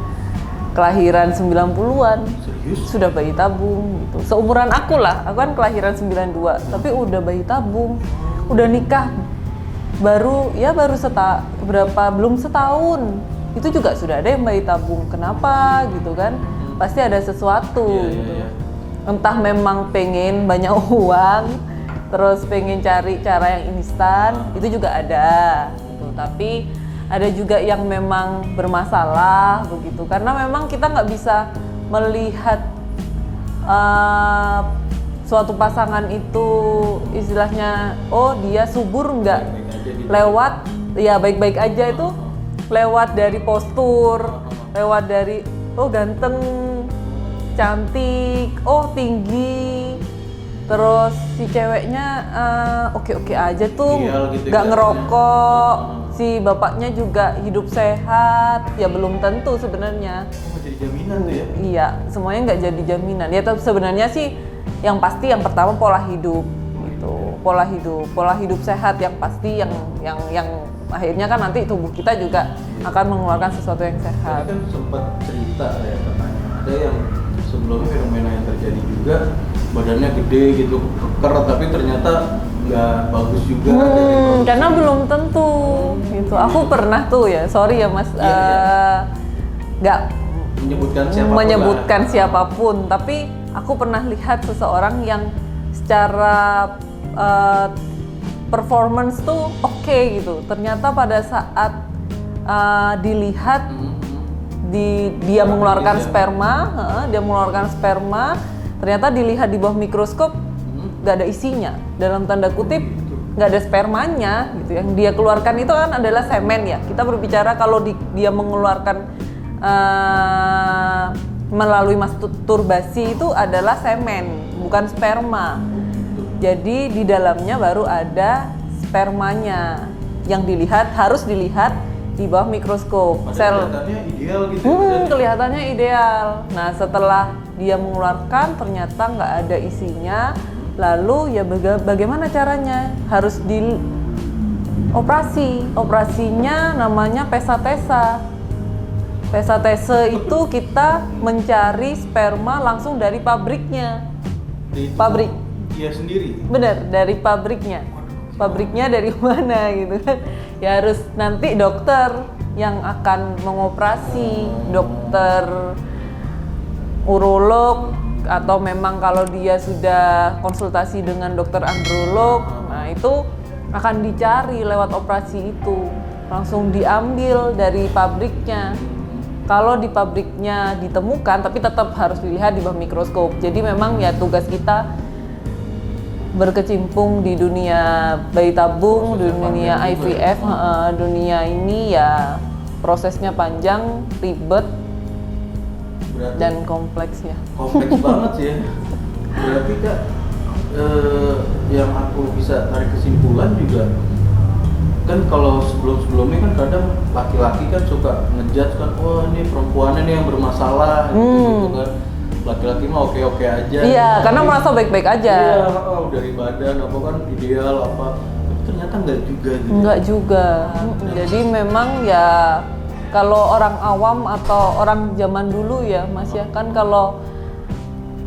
Kelahiran 90-an. Serius? Sudah bayi tabung gitu. Seumuran aku lah, aku kan kelahiran 92, tapi udah bayi tabung. Udah nikah baru belum setahun. Itu juga sudah ada yang bayi tabung. Kenapa gitu kan? Pasti ada sesuatu gitu. Entah memang pengen banyak uang, terus pengen cari cara yang instan, itu juga ada gitu. Tapi ada juga yang memang bermasalah begitu, karena memang kita nggak bisa melihat suatu pasangan itu istilahnya, oh dia subur nggak lewat ya baik-baik aja, itu lewat dari postur, lewat dari oh ganteng, cantik, oh tinggi, terus si ceweknya oke-oke aja tuh, nggak ngerokok, si bapaknya juga hidup sehat, ya belum tentu sebenarnya. Nggak jadi jaminan tuh ya? Iya, semuanya nggak jadi jaminan. Ya sebenarnya sih yang pasti yang pertama pola hidup gitu, pola hidup sehat yang pasti, yang akhirnya kan nanti tubuh kita juga akan mengeluarkan sesuatu yang sehat. Tadi kan sempat cerita ya katanya ada yang sebelumnya fenomena yang terjadi juga badannya gede gitu, keker, tapi ternyata nggak bagus juga. Karena belum tentu gitu. Aku pernah tuh ya, sorry ya mas, nggak menyebutkan siapapun, tapi aku pernah lihat seseorang yang secara performance tuh oke gitu. Ternyata pada saat dilihat dia mengeluarkan sperma, ternyata dilihat di bawah mikroskop nggak ada isinya, dalam tanda kutip nggak ada spermanya gitu. Yang dia keluarkan itu kan adalah semen ya. Kita berbicara kalau dia mengeluarkan melalui masturbasi itu adalah semen, bukan sperma. Jadi di dalamnya baru ada spermanya yang harus dilihat di bawah mikroskop. Kelihatannya ideal gitu. Kelihatannya ideal. Nah, setelah dia mengeluarkan ternyata nggak ada isinya, lalu ya bagaimana caranya? Harus dioperasi. Operasinya namanya pesatesa. Pesatese itu kita mencari sperma langsung dari pabriknya. Pabrik. Dia sendiri. Bener, dari pabriknya. Pabriknya dari mana gitu kan? Ya harus nanti dokter yang akan mengoperasi, dokter urolog atau memang kalau dia sudah konsultasi dengan dokter androlog, nah itu akan dicari lewat operasi itu. Langsung diambil dari pabriknya. Kalau di pabriknya ditemukan, tapi tetap harus dilihat di bawah mikroskop. Jadi memang ya tugas kita berkecimpung di dunia bayi tabung, dunia IVF, dunia ini ya prosesnya panjang, ribet, Berarti dan kompleks ya. kompleks banget sih ya. Berarti Kak, yang aku bisa tarik kesimpulan juga kan kalau sebelumnya kan kadang laki-laki kan suka ngejudge kan, wah ini perempuannya nih yang bermasalah gitu kan. Laki-laki mah oke-oke aja. Iya, karena merasa baik-baik aja. Iya, dari badan apa kan ideal apa. Tapi ternyata enggak juga gitu. Enggak juga. Jadi memang ya kalau orang awam atau orang zaman dulu ya Mas ya, kan kalau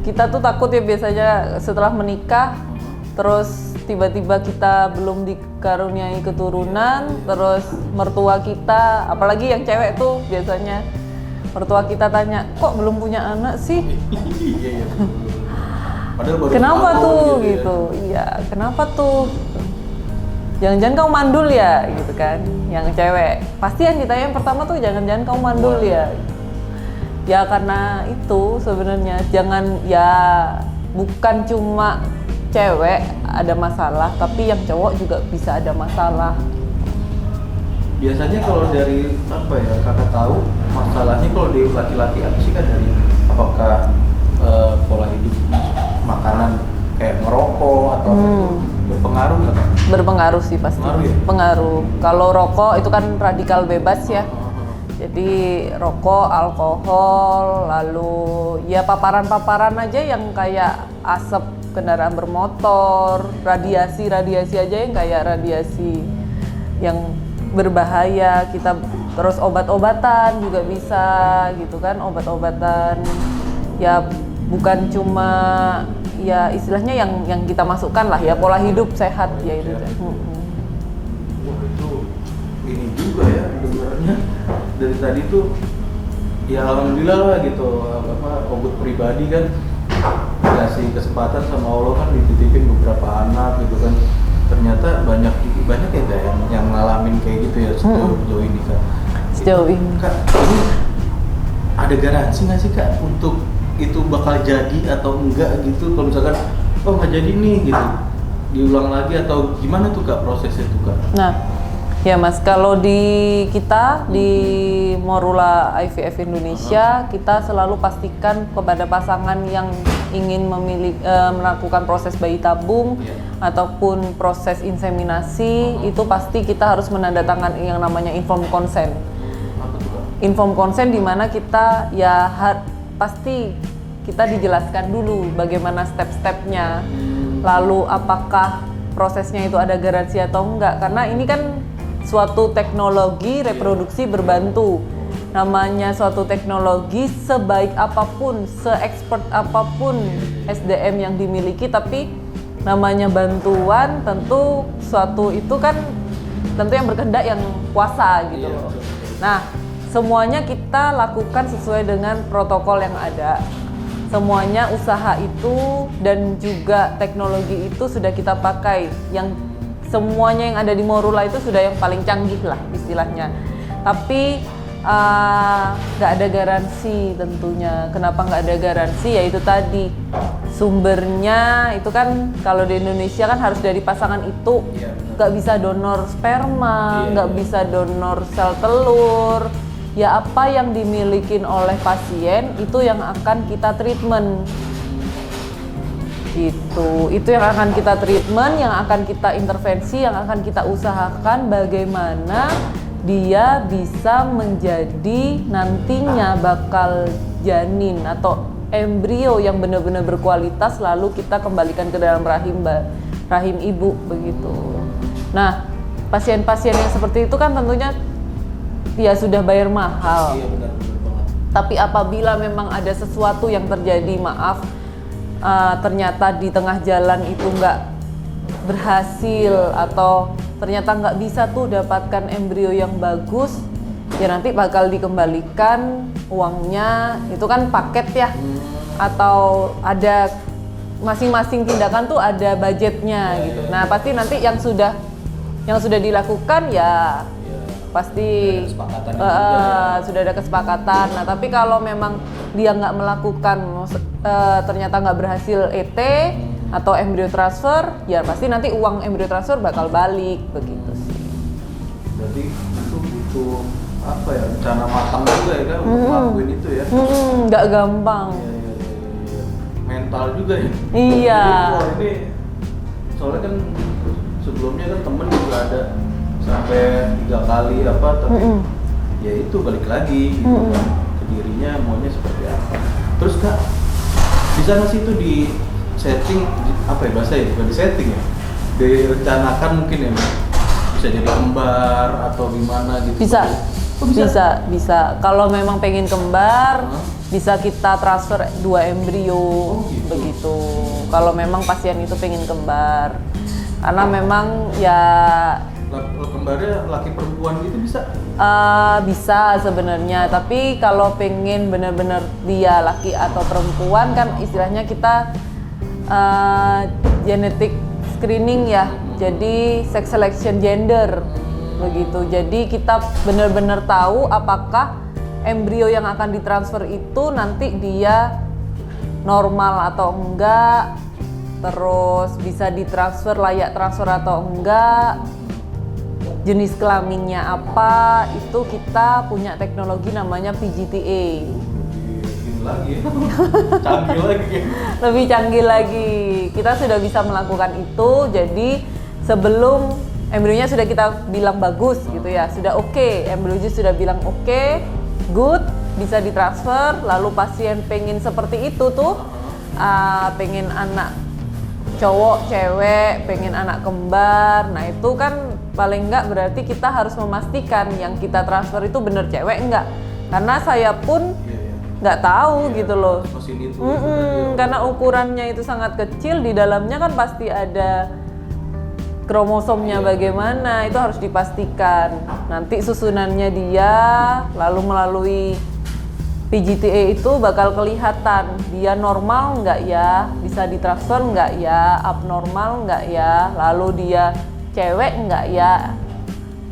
kita tuh takut ya biasanya setelah menikah terus tiba-tiba kita belum dikaruniai keturunan, terus mertua kita, apalagi yang cewek tuh biasanya mertua kita tanya, kok belum punya anak sih? Iya. Padahal baru Kenapa setahun tuh ya. gitu? Iya, kenapa tuh? Jangan-jangan kamu mandul ya gitu kan? Yang cewek pasti yang ditanya yang pertama tuh jangan-jangan kamu mandul ya? Ya karena itu sebenarnya jangan ya bukan cuma cewek ada masalah, tapi yang cowok juga bisa ada masalah. Biasanya kalau dari apa ya kakak tahu masalahnya kalau di laki-laki apa sih kan dari apakah pola hidup makanan kayak ngerokok atau apa itu berpengaruh nggak Kak? Berpengaruh sih pasti. Pengaruh ya? Pengaruh. Kalau rokok itu kan radikal bebas ya. Jadi rokok, alkohol, lalu ya paparan-paparan aja yang kayak asap kendaraan bermotor, radiasi aja yang kayak radiasi yang berbahaya. Kita terus obat-obatan juga bisa gitu kan, obat-obatan ya bukan cuma ya istilahnya yang kita masukkan lah ya pola hidup sehat ya itu. Wah itu ini juga ya sebenarnya dari tadi tuh ya alhamdulillah lah gitu apa Ogut pribadi kan dikasih kesempatan sama Allah kan dititipin beberapa anak gitu kan, ternyata banyak ya Kak yang ngalamin kayak gitu ya sejauh ini Kak. Sejauh ini Kak, ini ada garansi nggak sih Kak untuk itu bakal jadi atau enggak gitu? Kalau misalkan oh nggak jadi nih gitu, diulang lagi atau gimana tuh Kak prosesnya tuh Kak? Nah, ya Mas, kalau di kita di Morula IVF Indonesia, kita selalu pastikan kepada pasangan yang ingin melakukan proses bayi tabung ataupun proses inseminasi, itu pasti kita harus menandatangani yang namanya informed consent. Apa tuh Kak? Informed consent di mana kita ya pasti kita dijelaskan dulu bagaimana step-stepnya, lalu apakah prosesnya itu ada garansi atau enggak, karena ini kan suatu teknologi reproduksi berbantu. Namanya suatu teknologi sebaik apapun, se-expert apapun SDM yang dimiliki, tapi namanya bantuan tentu suatu itu kan tentu yang berkehendak yang kuasa gitu loh. Nah, semuanya kita lakukan sesuai dengan protokol yang ada. Semuanya usaha itu dan juga teknologi itu sudah kita pakai. Yang semuanya yang ada di Morula itu sudah yang paling canggih lah istilahnya. Tapi nggak ada garansi tentunya. Kenapa nggak ada garansi? Ya itu tadi sumbernya itu kan kalau di Indonesia kan harus dari pasangan itu, nggak bisa donor sperma, nggak bisa donor sel telur, ya apa yang dimiliki oleh pasien itu yang akan kita treatment. Gitu. Itu yang akan kita treatment, yang akan kita intervensi, yang akan kita usahakan bagaimana dia bisa menjadi nantinya bakal janin atau embrio yang benar-benar berkualitas lalu kita kembalikan ke dalam rahim ibu begitu. Nah, pasien-pasien yang seperti itu kan tentunya ya sudah bayar mahal. Iya benar banget. Tapi apabila memang ada sesuatu yang terjadi, maaf, ternyata di tengah jalan itu nggak berhasil atau ternyata nggak bisa tuh dapatkan embrio yang bagus, ya nanti bakal dikembalikan uangnya. Itu kan paket ya, atau ada masing-masing tindakan tuh ada budgetnya gitu. Nah pasti nanti yang sudah dilakukan ya pasti sudah ada kesepakatan. Nah tapi kalau memang dia nggak melakukan, ternyata nggak berhasil ET atau embrio transfer, ya pasti nanti uang embrio transfer bakal balik begitu sih. Berarti itu butuh apa ya, rencana matang juga ya kan untuk ngelakuin itu ya. Nggak gampang. Iya. Mental juga ya. Iya. Jadi, ini soalnya kan sebelumnya kan temen juga ada sampai 3 kali apa, tapi ya itu balik lagi gitu kan ke dirinya maunya seperti apa. Terus Kak, bisa nggak sih itu di setting apa ya bahasa ya, bukan di setting ya, direncanakan mungkin ya, bisa jadi kembar atau gimana gitu? Bisa. Oh, Bisa. Kalau memang pengen kembar, bisa kita transfer 2 embrio gitu. begitu. Kalau memang pasien itu pengen kembar, karena memang ya kembarnya laki perempuan gitu bisa? bisa sebenarnya, tapi kalau pengen benar-benar dia laki atau perempuan kan istilahnya kita genetic screening ya, jadi sex selection gender begitu. Jadi kita benar-benar tahu apakah embrio yang akan ditransfer itu nanti dia normal atau enggak, terus bisa ditransfer, layak transfer atau enggak, jenis kelaminnya apa. Itu kita punya teknologi namanya PGTA. Lebih canggih lagi. Kita sudah bisa melakukan itu. Jadi sebelum embrionya sudah kita bilang bagus gitu ya, sudah oke, embrionya sudah bilang oke, good, bisa ditransfer. Lalu pasien pengen seperti itu tuh, pengen anak cowok, cewek, pengen anak kembar. Nah itu kan paling enggak berarti kita harus memastikan yang kita transfer itu bener cewek enggak, karena saya pun nggak tahu gitu loh. Karena ukurannya itu sangat kecil, di dalamnya kan pasti ada kromosomnya bagaimana, itu harus dipastikan. Nanti susunannya dia, lalu melalui PGTA itu bakal kelihatan dia normal nggak ya, bisa ditransfer nggak ya, abnormal nggak ya, lalu dia cewek nggak ya,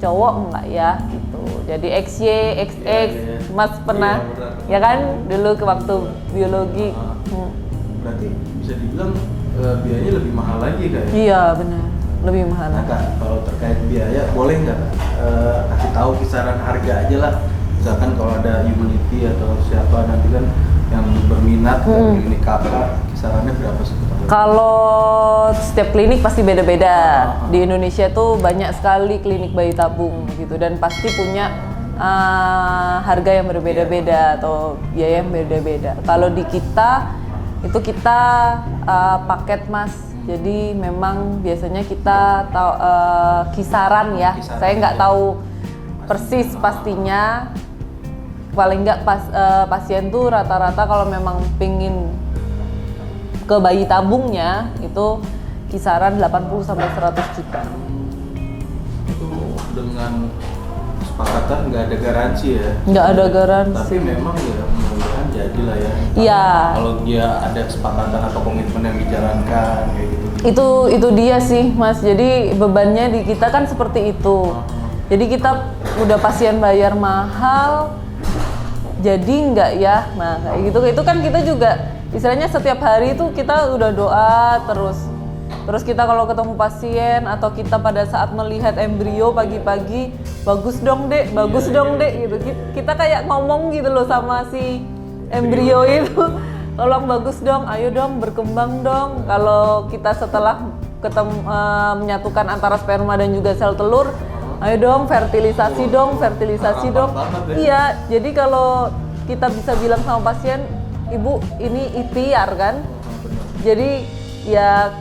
cowok nggak ya gitu. Jadi XY, XX, Mas pernah ya kan dulu ke waktu biologi. Berarti bisa dibilang biayanya lebih mahal lagi Kak? Iya benar, lebih mahal. Nah Kak, kalau terkait biaya boleh nggak kasih tahu kisaran harga aja lah? Misalkan kalau ada Humanity atau siapa nanti kan yang berminat ke klinik Kakak, kisarannya berapa sih? Kalau setiap klinik pasti beda-beda. Di Indonesia tuh banyak sekali klinik bayi tabung gitu, dan pasti punya harga yang berbeda-beda atau biaya yang beda-beda. Kalau di kita itu kita paket Mas. Jadi memang biasanya kita tahu kisaran ya. Saya nggak tahu persis pastinya. Paling nggak pasien tuh rata-rata kalau memang pingin ke bayi tabungnya itu kisaran 80 sampai 100 juta. Itu dengan kesepakatan nggak ada garansi ya? Nggak ada garansi. Tapi memang ya mudah-mudahan jadilah ya. Iya. Kalau dia ada kesepakatan atau komitmen yang dijalankan kayak gitu. Itu dia sih Mas. Jadi bebannya di kita kan seperti itu. Jadi kita udah pasien bayar mahal, jadi nggak ya? Nah kayak gitu. Itu kan kita juga istilahnya setiap hari itu kita udah doa terus Terus kita kalau ketemu pasien atau kita pada saat melihat embrio pagi-pagi, bagus dong dek, bagus dong dek gitu. Kita kayak ngomong gitu loh sama si embrio itu, tolong bagus dong, ayo dong berkembang dong. Kalau kita setelah menyatukan antara sperma dan juga sel telur, ayo dong fertilisasi dong, fertilisasi dong. Iya, jadi kalau kita bisa bilang sama pasien, ibu ini ikhtiar kan, jadi ya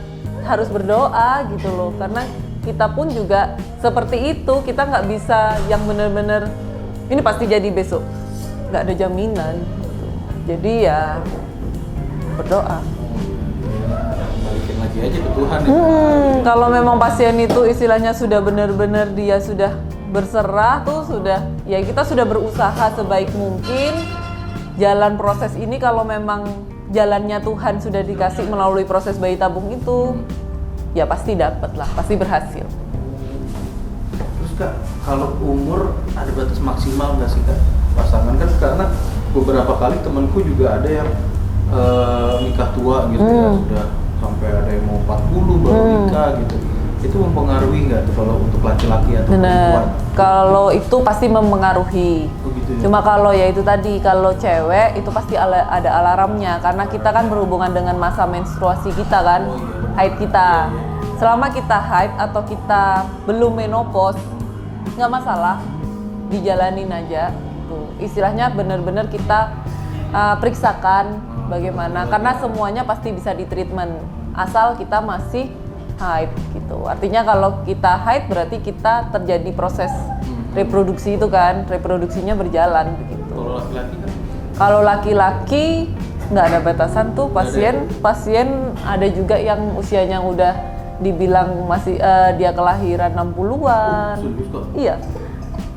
harus berdoa gitu loh, karena kita pun juga seperti itu, kita nggak bisa yang bener-bener ini pasti jadi besok, nggak ada jaminan. Jadi ya berdoa. Balikin lagi aja ke Tuhan. Kalau memang pasien itu istilahnya sudah benar-benar dia sudah berserah tuh sudah, ya kita sudah berusaha sebaik mungkin jalan proses ini. Kalau memang jalannya Tuhan sudah dikasih melalui proses bayi tabung itu, ya pasti dapat lah, pasti berhasil. Terus Kak, kalau umur ada batas maksimal nggak sih Kak pasangan kan? Karena beberapa kali temanku juga ada yang nikah tua gitu ya, udah sampai ada yang mau 40 baru nikah gitu. Itu mempengaruhi nggak tuh kalau untuk laki-laki atau perempuan? Kalau itu pasti mempengaruhi. Oh gitu ya? Cuma kalau ya itu tadi, kalau cewek itu pasti ada alarmnya, karena kita kan berhubungan dengan masa menstruasi kita kan, haid kita. Selama kita haid atau kita belum menopause, nggak masalah, dijalanin aja. Tuh, istilahnya benar-benar kita periksakan bagaimana, karena semuanya pasti bisa ditreatment asal kita masih haid gitu. Artinya kalau kita haid berarti kita terjadi proses reproduksi itu kan, reproduksinya berjalan begitu. Kalau laki-laki kan? Kalau laki-laki nggak ada batasan tuh, pasien ada juga yang usianya udah dibilang masih dia kelahiran 60-an. Iya.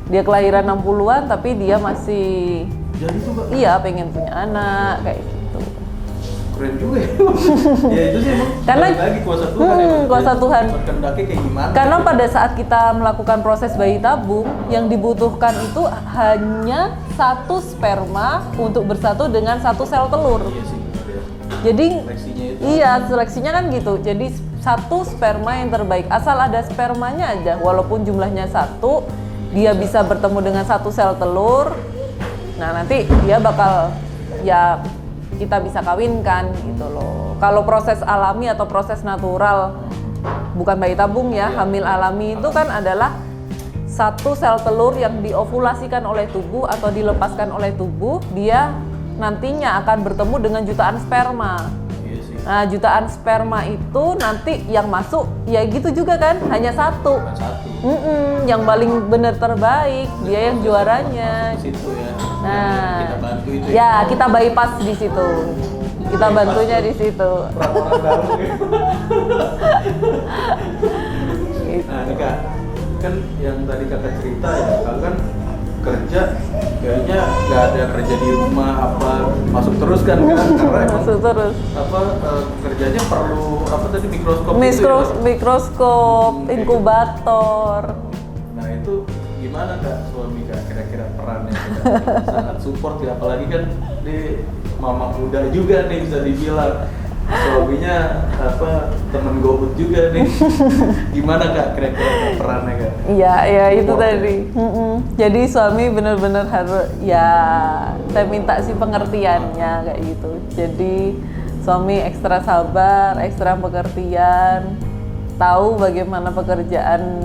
Dia kelahiran 60-an tapi dia masih jadi tuh Kak? Iya, pengen punya anak kayak gitu. Keren juga ya. Ya itu sih emang Karena lagi kuasa Tuhan ya. kuasa Tuhan. Berkendaki kayak gimana? Karena pada saat kita melakukan proses bayi tabung, yang dibutuhkan itu hanya satu sperma untuk bersatu dengan satu sel telur. Iya sih. Jadi Seleksinya itu. iya, seleksinya kan gitu. Jadi satu sperma yang terbaik, asal ada spermanya aja, walaupun jumlahnya satu, dia bisa bertemu dengan satu sel telur. Nah nanti dia bakal ya kita bisa kawinkan gitu loh. Kalau proses alami atau proses natural, bukan bayi tabung ya, hamil alami itu kan adalah satu sel telur yang diovulasikan oleh tubuh atau dilepaskan oleh tubuh, dia nantinya akan bertemu dengan jutaan sperma. Iya sih. Nah jutaan sperma itu nanti yang masuk ya gitu juga kan, hanya satu. Yang paling benar terbaik, dia yang juaranya. Di situ ya. Nah, Kita bantu itu ya kita bypass di situ. Kita bantunya di situ. Orang-orang baru ya. Gitu. Nah ini Kak, kan yang tadi Kakak cerita ya, Kakak kan kerja kayaknya nggak ada kerja di rumah apa, masuk terus kan karena emang Masuk terus. apa kerjanya perlu apa tadi mikroskop itu ya? Mikroskop, inkubator. Nah itu gimana Kak suami Kak kira-kira perannya Kak? Sangat support ya, apalagi kan di mama muda juga nih bisa dibilang, suaminya apa temen gobut juga nih. Gimana Kak kira-kira perannya Kak? Iya, ya itu Support tadi. Jadi suami benar-benar harus ya, saya minta sih pengertiannya kayak gitu. Jadi suami ekstra sabar, ekstra pengertian, tahu bagaimana pekerjaan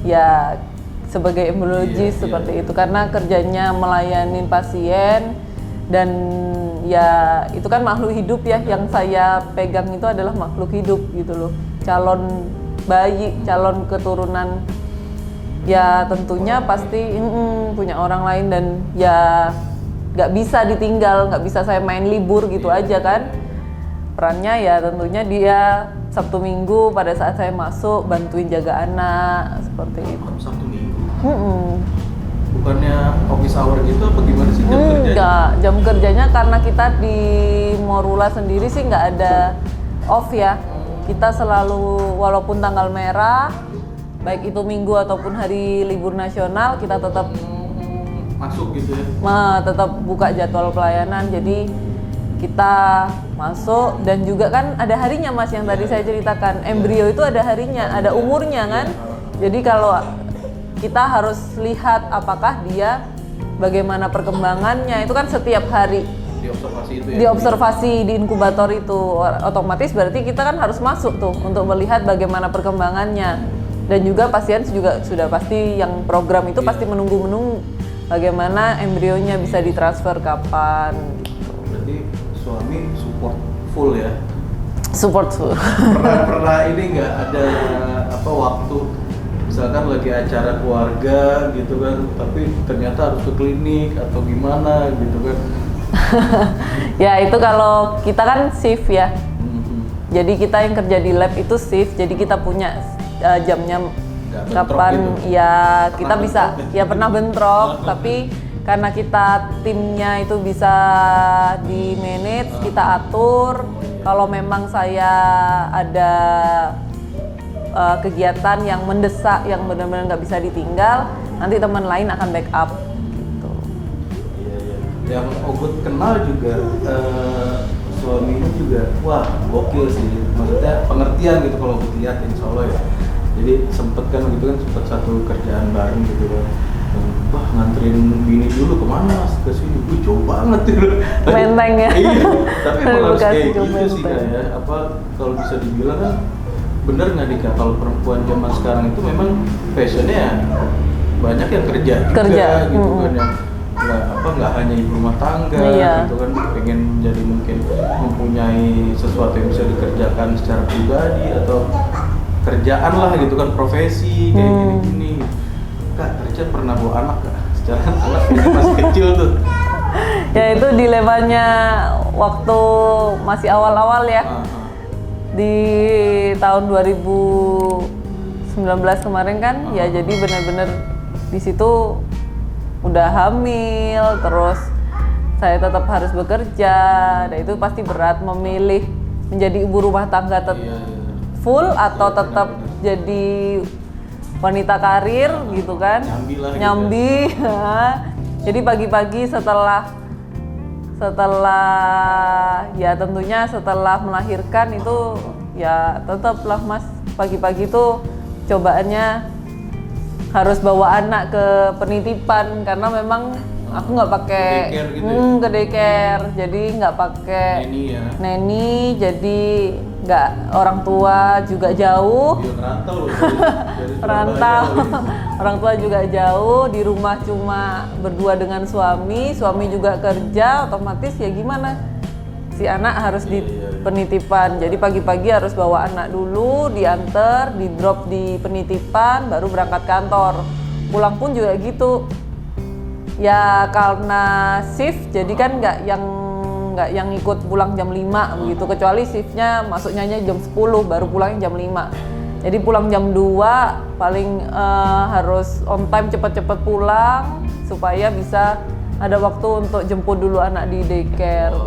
ya sebagai embriologis seperti itu, karena kerjanya melayani pasien dan ya itu kan makhluk hidup ya, yang saya pegang itu adalah makhluk hidup gitu loh, calon bayi, calon keturunan ya tentunya pasti punya orang lain, dan ya nggak bisa ditinggal, nggak bisa saya main libur gitu aja kan. Perannya ya tentunya dia Sabtu Minggu pada saat saya masuk bantuin jaga anak seperti itu. Sabtu Minggu? Bukannya office hour gitu apa gimana sih jam kerjanya? Enggak, jam kerjanya karena kita di Morula sendiri sih nggak ada off ya. Kita selalu walaupun tanggal merah, baik itu minggu ataupun hari libur nasional, kita tetap masuk gitu ya? tetap buka jadwal pelayanan. Jadi kita masuk dan juga kan ada harinya Mas yang tadi saya ceritakan. Embrio itu ada harinya, ada umurnya kan. Jadi kalau kita harus lihat apakah dia bagaimana perkembangannya itu kan setiap hari Diobservasi itu ya. diobservasi di inkubator itu otomatis berarti kita kan harus masuk tuh untuk melihat bagaimana perkembangannya dan juga pasien juga sudah pasti yang program itu pasti menunggu bagaimana embrionya bisa ditransfer kapan. Berarti suami support full ya. Support full. Pernah ini nggak ada waktu misalkan lagi acara keluarga gitu kan, tapi ternyata harus ke klinik atau gimana gitu kan? Ya itu kalau kita kan shift ya. Jadi kita yang kerja di lab itu shift, jadi kita punya jamnya kapan gitu. ya kita bisa ya pernah bentrok tapi karena kita timnya itu bisa di manage, kita atur. Kalau memang saya ada kegiatan yang mendesak yang benar-benar nggak bisa ditinggal, nanti teman lain akan backup gitu. Yang Ogut kenal juga suaminya juga wah gokil sih, maksudnya pengertian gitu kalau Ogut lihat insya Allah ya. Jadi sempet satu kerjaan bareng gitu kan. Wah nganterin bini dulu kemana Mas? Ke sini, gue jauh banget gitu. Menteng ya. Iya, tapi emang harus kayak gitu Menteng. sih Kak ya. Kalau bisa dibilang kan bener nggak Dika, kalau perempuan zaman sekarang itu memang fashionnya banyak yang kerja gitu kan, yang nggak hanya ibu rumah tangga gitu kan, pengen jadi mungkin mempunyai sesuatu yang bisa dikerjakan secara pribadi atau kerjaan lah gitu kan, profesi kayak gini-gini. Kak, Richard pernah bawa anak Kak? Secara anak masih kecil tuh. Ya itu dilemanya waktu masih awal-awal ya. Di tahun 2019 kemarin kan ya, jadi benar-benar di situ udah hamil, terus saya tetap harus bekerja, dan itu pasti berat memilih menjadi ibu rumah tangga full atau tetap jadi wanita karir gitu kan, nyambi. Jadi pagi-pagi setelah ya tentunya setelah melahirkan itu ya tetaplah Mas, pagi-pagi itu cobaannya harus bawa anak ke penitipan karena memang aku nggak pakai ke daycare, jadi nggak pakai neni, jadi nggak, orang tua juga jauh, rantau orang tua juga jauh, di rumah cuma berdua dengan suami juga kerja, otomatis ya gimana, si anak harus di penitipan, jadi pagi-pagi harus bawa anak dulu, diantar, di drop di penitipan, baru berangkat kantor. Pulang pun juga gitu. Ya karena shift, jadi kan nggak yang ikut pulang jam 5 begitu, kecuali shiftnya masuknya jam 10 baru pulangnya jam 5. Jadi pulang jam 2 paling harus on time, cepet-cepet pulang supaya bisa ada waktu untuk jemput dulu anak di daycare.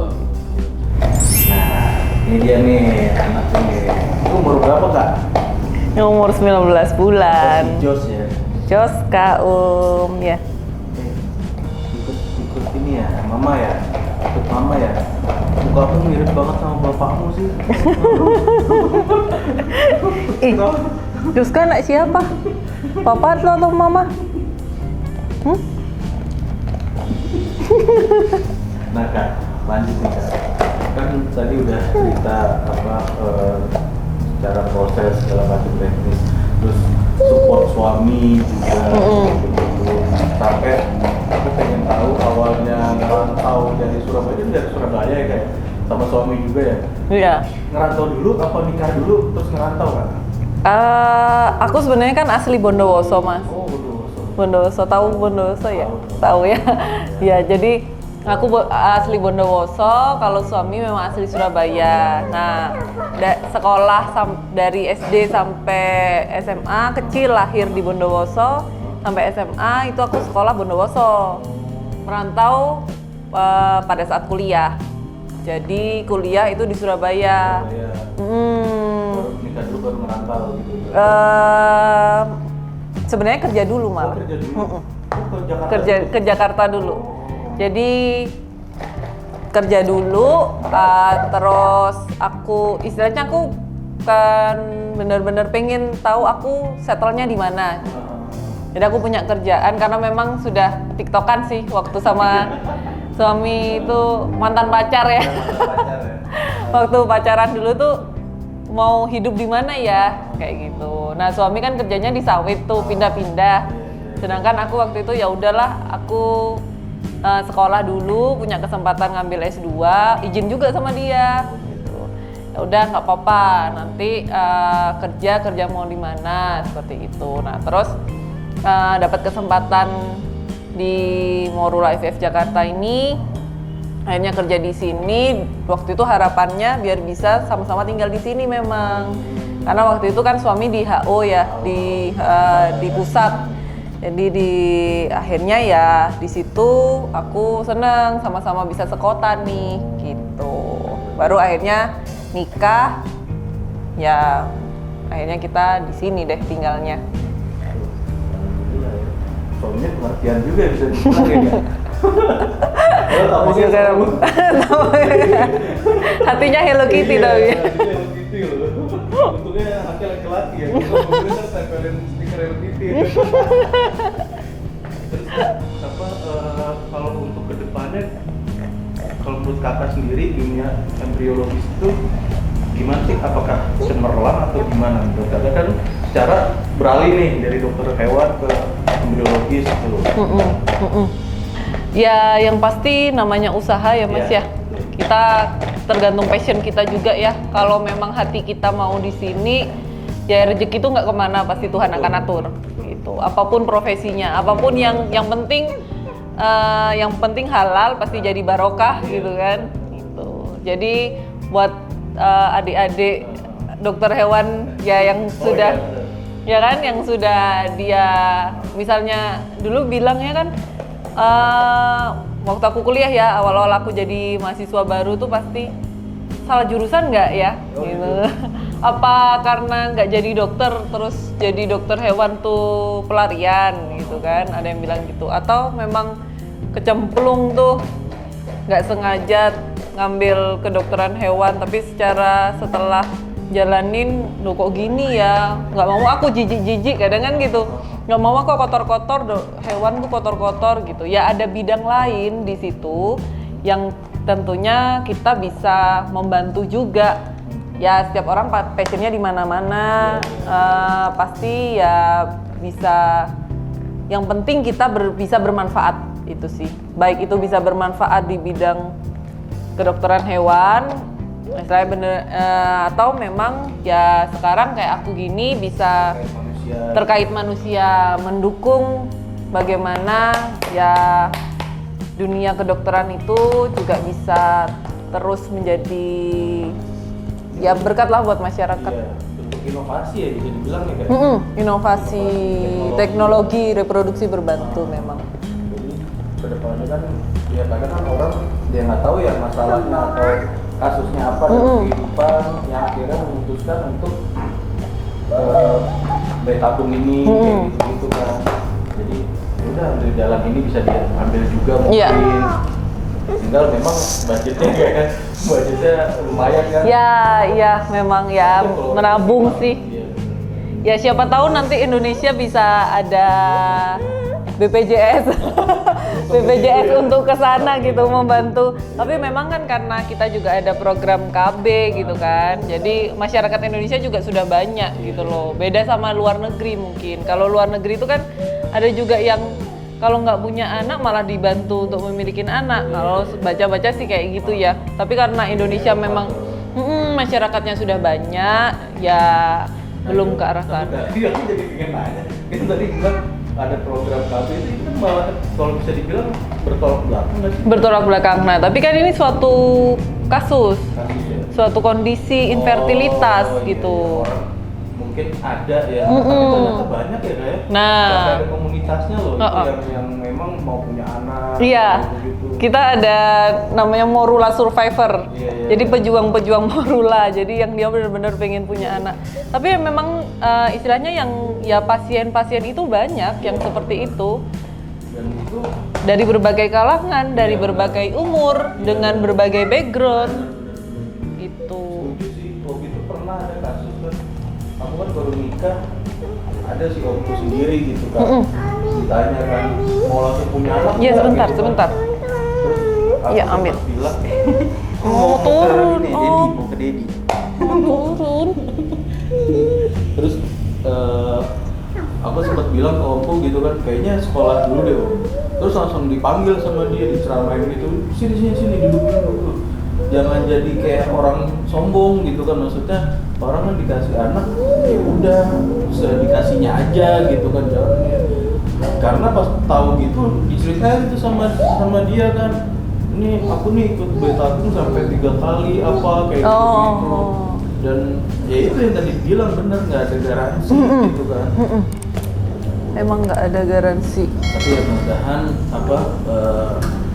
Nah, ini dia nih anak ini. Umur berapa Kak? Umur 19 bulan. Jos ya? Jos Kak ya. Ikut ini ya, mama ya? Ikut mama ya? Mukamu mirip banget sama bapakmu sih. Jos anak siapa? Papa atau mama? Nah Kak, lanjut nih Kak. Kan tadi udah cerita secara proses segala macam teknis, terus support suami juga gitu. Sampai aku pengen tahu awalnya ngerantau dari Surabaya, itu dari Surabaya ya Kak, sama suami juga ya? Iya. Ngerantau dulu apa nikah dulu terus ngerantau Kak? Aku sebenarnya kan asli Bondowoso Mas. Oh Bondowoso. Bondowoso, tahu Bondowoso ya? Tahu ya. Ya jadi aku asli Bondowoso, kalau suami memang asli Surabaya. Nah, sekolah dari SD sampai SMA kecil lahir di Bondowoso, sampai SMA itu aku sekolah Bondowoso. Merantau pada saat kuliah. Jadi kuliah itu di Surabaya. Nikah dulu baru merantau gitu. Sebenarnya kerja dulu malah. Kerja dulu. Ke Jakarta dulu. Jadi kerja dulu, terus istilahnya aku kan bener-bener pengen tahu aku settle-nya di mana. Jadi aku punya kerjaan karena memang sudah tiktokan sih waktu sama suami itu mantan pacar ya. Waktu pacaran dulu tuh mau hidup di mana ya kayak gitu. Nah suami kan kerjanya di sawit tuh pindah-pindah. Sedangkan aku waktu itu ya udahlah aku sekolah dulu, punya kesempatan ngambil S2, izin juga sama dia. Gitu. Ya udah nggak apa-apa, nanti kerja mau di mana seperti itu. Nah terus dapat kesempatan di Morula IVF Jakarta ini, akhirnya kerja di sini. Waktu itu harapannya biar bisa sama-sama tinggal di sini memang, karena waktu itu kan suami di HO ya, di pusat. Jadi akhirnya ya di situ aku seneng sama-sama bisa sekota nih gitu. Baru akhirnya nikah, ya akhirnya kita di sini deh tinggalnya. Suaminya pengertian juga bisa dibilang ya. Hatinya Hello Kitty tapi. Hello Kitty loh. Untungnya anaknya laki-laki ya. Kalau mobilnya kan tempelin stiker Hello Kitty. Terus kalau untuk kedepannya, kalau menurut kakak sendiri dunia embriologis itu gimana sih? Apakah cemerlang atau gimana? Menurut kakak kan secara beralih nih dari dokter hewan ke embriologis gitu. Ya yang pasti namanya usaha ya Mas ya. Kita tergantung passion kita juga ya. Kalau memang hati kita mau di sini, ya rezeki itu nggak kemana, pasti Tuhan akan atur. Gitu. Apapun profesinya, apapun yang penting halal pasti jadi barokah gitu kan. Gitu. Jadi buat adik-adik dokter hewan ya yang sudah ya kan, yang sudah dia misalnya dulu bilangnya kan. Waktu aku kuliah ya, awal-awal aku jadi mahasiswa baru tuh pasti salah jurusan nggak ya? Gitu. Apa karena nggak jadi dokter terus jadi dokter hewan tuh pelarian gitu kan? Ada yang bilang gitu. Atau memang kecemplung tuh nggak sengaja ngambil kedokteran hewan, tapi setelah jalanin, loh kok gini ya? Nggak mau aku jijik-jijik kadang kan gitu. Nggak mau aku kotor-kotor, hewan tuh kotor-kotor gitu. Ya ada bidang lain di situ yang tentunya kita bisa membantu juga. Ya setiap orang passionnya di mana-mana, pasti ya bisa. Yang penting kita bisa bermanfaat itu sih. Baik itu bisa bermanfaat di bidang kedokteran hewan, misalnya bener, atau memang ya sekarang kayak aku gini bisa terkait manusia, mendukung bagaimana ya dunia kedokteran itu juga bisa terus menjadi ya berkat lah buat masyarakat. Iya, bentuk inovasi ya bisa dibilang ya kan? Inovasi, teknologi reproduksi berbantu memang. Jadi kedepannya kan ya kadang kan orang dia nggak tahu ya masalahnya atau kasusnya apa dalam kehidupan yang akhirnya memutuskan untuk tabung ini kayak gitu kan. Jadi udah dari jalan ini bisa diambil juga mungkin. Tinggal memang budgetnya lumayan kan. Ya memang ya menabung sih. Ya siapa tahu nanti Indonesia bisa ada BPJS untuk kesana gitu membantu. Tapi memang kan karena kita juga ada program KB gitu kan, jadi masyarakat Indonesia juga sudah banyak gitu loh. Beda sama luar negeri mungkin. Kalau luar negeri itu kan ada juga yang kalau nggak punya anak malah dibantu untuk memiliki anak. Kalau baca-baca sih kayak gitu ya. Tapi karena Indonesia memang masyarakatnya sudah banyak, ya belum ke arah sana. Iya, aku jadi pengen nanya. Itu tadi bilang ada program KB itu malah kalau bisa dibilang bertolak belakang nggak sih? Bertolak belakang. Nah, tapi kan ini suatu kasus ya? Suatu kondisi infertilitas gitu. Orang mungkin ada ya, tapi ternyata banyak ya kayak. Nah, sampai ada komunitasnya loh itu yang memang mau punya anak. Iya. Gitu. Kita ada namanya Morula Survivor. Iya. Jadi pejuang-pejuang Morula. Jadi yang dia benar-benar pengen punya anak. Tapi memang istilahnya yang ya pasien-pasien itu banyak yang seperti itu. Dan itu dari berbagai kalangan, dari berbagai umur, dengan berbagai background. Itu. setuju sih. Waktu itu pernah ada kasus kan, kamu kan baru nikah, ada si omku sendiri gitu kan, ditanya kan mau langsung punya anak Iya, nggak, sebentar, gitu kan. sebentar. Terus Iya, aku ambil. sempat bilang, Oh, turun. ini, Oh. Dedi, mau ke Dedi. Turun. Terus aku sempat bilang ke omku gitu kan, kayaknya sekolah dulu deh om. Terus langsung dipanggil sama dia, diceramain gitu, sini duduk dulu. Jangan jadi kayak orang sombong gitu kan, maksudnya orang kan dikasih anak ya udah sedikasihnya aja gitu kan, jangan ya. Karena pas tahu gitu diceritain itu sama dia kan, ini aku nih ikut beta aku sampai 3 kali apa kayak gitu. Dan ya itu yang tadi bilang bener, nggak ada garansi gitu kan. Emang nggak ada garansi. Tapi ya mudah-mudahan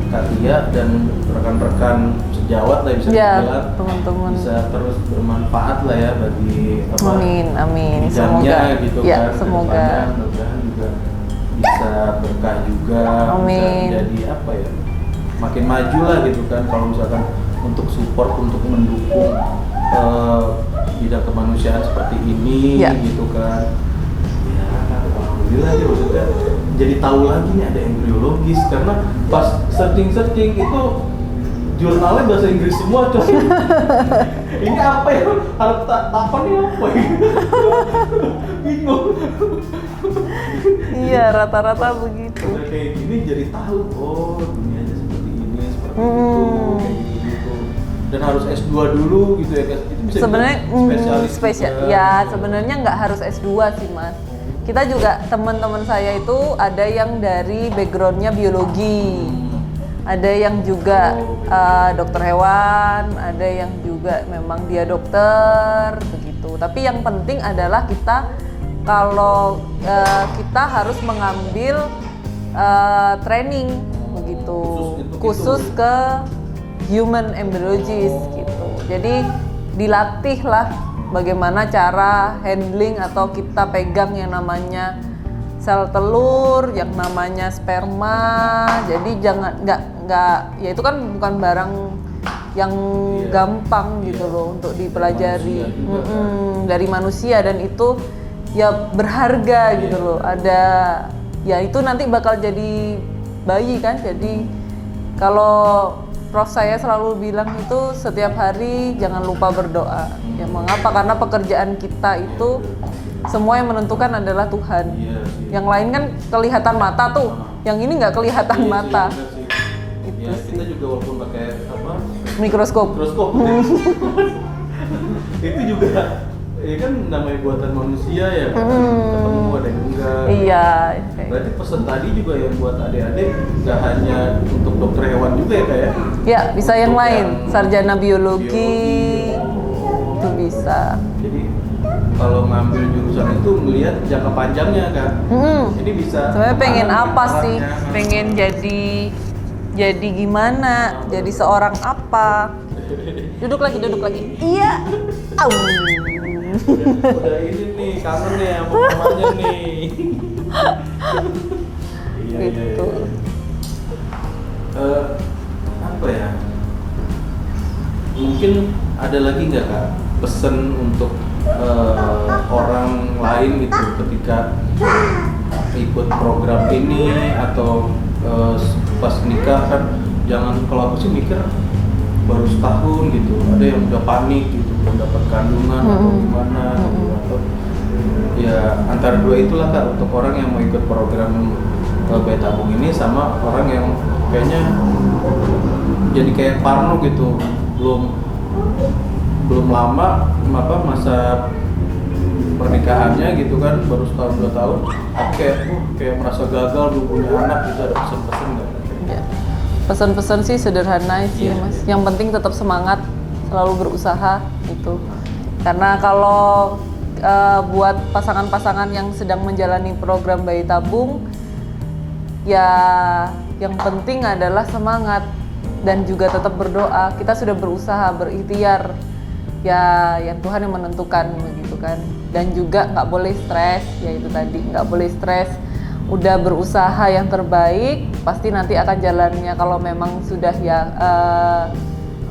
Katia dan rekan-rekan sejawat lah bisa Ya, dibilang teman-teman. bisa terus bermanfaat lah ya bagi Amin. bidangnya Semoga. gitu Ya, kan. semoga. Kedepannya mudah-mudahan juga bisa berkah juga, Amin. bisa jadi apa ya, makin maju lah gitu kan kalau misalkan untuk support, untuk mendukung bidang kemanusiaan seperti ini Ya. gitu kan. Ya alhamdulillah ya, maksudnya jadi tahu lagi nih ada embriologis, karena pas searching itu jurnalnya bahasa Inggris semua coy. Ini apa ya, apa nih apa ya? Bingung. Iya, rata-rata begitu. Udah kayak gini jadi tahu, oh dunianya seperti ini, seperti itu, kayak gitu. Dan harus S2 dulu gitu ya guys. Itu bisa Sebenarnya dibilang spesialis spesial. juga. Ya, sebenarnya nggak harus S2 sih, Mas. Kita juga teman-teman saya itu ada yang dari backgroundnya biologi. Ada yang juga dokter hewan, ada yang juga memang dia dokter begitu. Tapi yang penting adalah kita kalau kita harus mengambil training begitu, khusus ke human embryologist gitu. Jadi dilatih lah bagaimana cara handling atau kita pegang yang namanya sel telur, yang namanya sperma. Jadi jangan nggak ya itu kan bukan barang yang gampang gitu loh untuk dipelajari dari manusia, dan itu ya berharga gitu loh. Ada ya itu nanti bakal jadi bayi kan. Jadi kalau Prof saya selalu bilang itu setiap hari jangan lupa berdoa. Ya mengapa? Karena pekerjaan kita itu semua yang menentukan adalah Tuhan. Iya sih. Yang lain kan kelihatan mata tuh, yang ini nggak kelihatan Iya sih, mata. bener sih. Itu Ya, sih. kita juga walaupun pakai apa Mikroskop. mikroskop itu juga ya kan namanya buatan manusia ya kan, ketemu ada yang enggak. Iya. Berarti pesan tadi juga yang buat adik-adik nggak hanya untuk dokter hewan juga ya kayak Ya bisa yang Untuk lain, yang sarjana biologi biologi. itu bisa. Jadi kalau ngambil jurusan itu melihat jangka panjangnya kan. Ini bisa Sebenarnya pengen kemana apa nih sih? arahnya. Pengen jadi gimana? Jadi seorang apa? Duduk lagi. Iya. Au. Udah ini nih kangen nih sama mamanya nih. Gitu. Apa ya? Mungkin ada lagi nggak kak pesan untuk orang lain gitu ketika ikut program ini atau pas nikah kan, jangan, kalau aku sih mikir baru setahun gitu, ada yang udah panik gitu belum dapat kandungan atau gimana gitu, atau ya antara dua itulah kak untuk orang yang mau ikut program bayi tabung ini sama orang yang kayaknya jadi kayak parno gitu, belum lama masa pernikahannya gitu kan, baru setahun 2 tahun kayak merasa gagal belum punya anak gitu. Ada pesan-pesan nggak? Ya. Pesan-pesan sih sederhana sih Mas. Yang penting tetap semangat, selalu berusaha itu. Karena kalau buat pasangan-pasangan yang sedang menjalani program bayi tabung, ya yang penting adalah semangat dan juga tetap berdoa. Kita sudah berusaha, berikhtiar, ya yang Tuhan yang menentukan begitu kan. Dan juga nggak boleh stres, ya itu tadi nggak boleh stres. udah berusaha yang terbaik, pasti nanti akan jalannya. Kalau memang sudah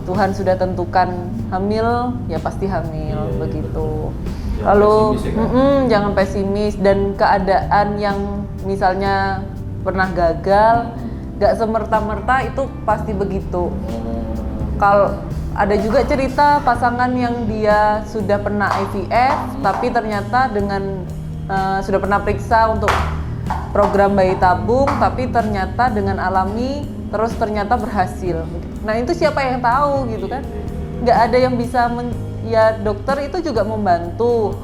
Tuhan sudah tentukan hamil, ya pasti hamil begitu. Jangan Lalu pesimis ya, Kak? jangan pesimis, dan keadaan yang misalnya pernah gagal, gak semerta-merta itu pasti begitu. Kalau ada juga cerita pasangan yang dia sudah pernah IVF, tapi ternyata dengan sudah pernah periksa untuk program bayi tabung, tapi ternyata dengan alami, terus ternyata berhasil. Nah itu siapa yang tahu gitu kan? Nggak ada yang bisa ya dokter itu juga membantu.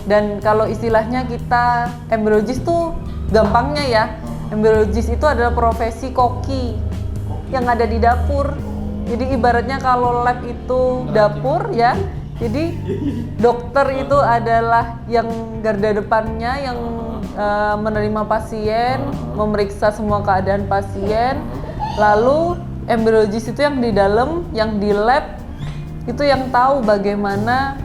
Dan kalau istilahnya kita embriologis tuh gampangnya ya, embriologis itu adalah profesi koki yang ada di dapur. Jadi ibaratnya kalau lab itu dapur ya, jadi dokter itu adalah yang garda depannya, yang menerima pasien, memeriksa semua keadaan pasien. Lalu embriologis itu yang di dalam, yang di lab itu yang tahu bagaimana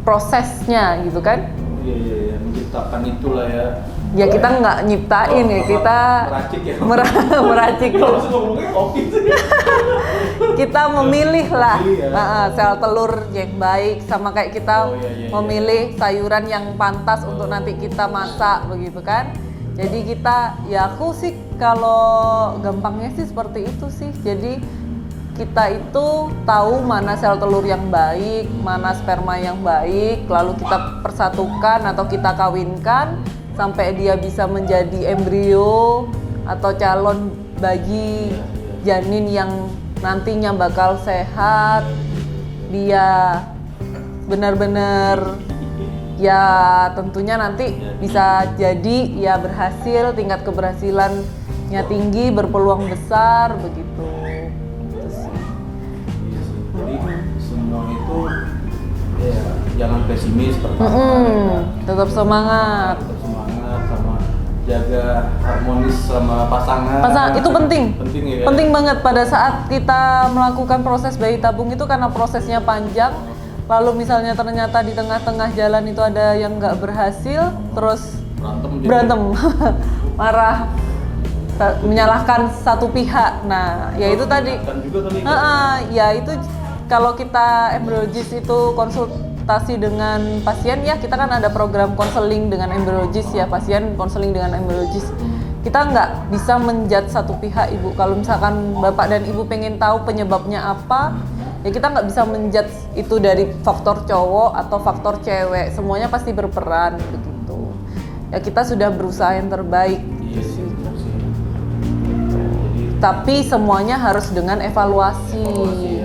prosesnya gitu kan. Iya, menciptakan itulah ya. Ya kita nggak nyiptain ya, kita meracik ya. meracik. Kalau ngomongnya kopi sih. Kita memilih lah Memilih ya. sel telur yang baik, sama kayak kita Iya. memilih sayuran yang pantas untuk nanti kita masak begitu kan. Jadi kita, ya aku sih kalau gampangnya sih seperti itu sih. Jadi kita itu tahu mana sel telur yang baik, mana sperma yang baik, lalu kita persatukan atau kita kawinkan sampai dia bisa menjadi embrio atau calon bayi janin yang nantinya bakal sehat. Dia benar-benar ya tentunya nanti bisa jadi ya berhasil, tingkat keberhasilannya tinggi, berpeluang besar begitu. Itu sih. Iya sih. Jadi semua itu ya jangan pesimis pertama. Tetap semangat. Tetap semangat, sama jaga harmonis sama pasangan. Itu penting. Penting ya. Penting banget pada saat kita melakukan proses bayi tabung itu, karena prosesnya panjang. Lalu misalnya ternyata di tengah-tengah jalan itu ada yang nggak berhasil, terus berantem. Marah, menyalahkan satu pihak. Nah, ya itu tadi. Ya itu kalau kita embriologis itu konsultasi dengan pasien ya, kita kan ada program konseling dengan embriologis ya, pasien konseling dengan embriologis. Kita nggak bisa menjudge satu pihak, Ibu. Kalau misalkan Bapak dan Ibu pengen tahu penyebabnya apa, ya kita nggak bisa menjudge itu dari faktor cowok atau faktor cewek. Semuanya pasti berperan begitu. Ya kita sudah berusaha yang terbaik. Iya sih. Tapi semuanya harus dengan evaluasi.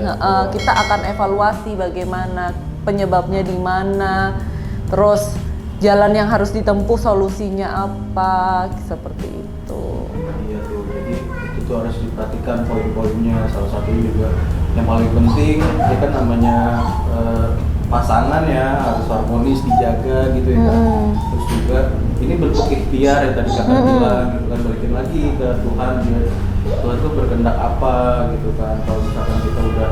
Ya. Kita akan evaluasi bagaimana penyebabnya di mana, terus jalan yang harus ditempuh solusinya apa, seperti itu. Iya tuh, jadi itu tuh harus diperhatikan poin-poinnya. Salah satunya juga yang paling penting, ya kan namanya pasangan ya, harus harmonis, dijaga gitu ya kan. Terus juga ini bentuk ikhtiar yang tadi kakak bilang gitu kan, balikin lagi ke Tuhan ya. Tuhan tuh berkehendak apa gitu kan. Kalau misalkan kita udah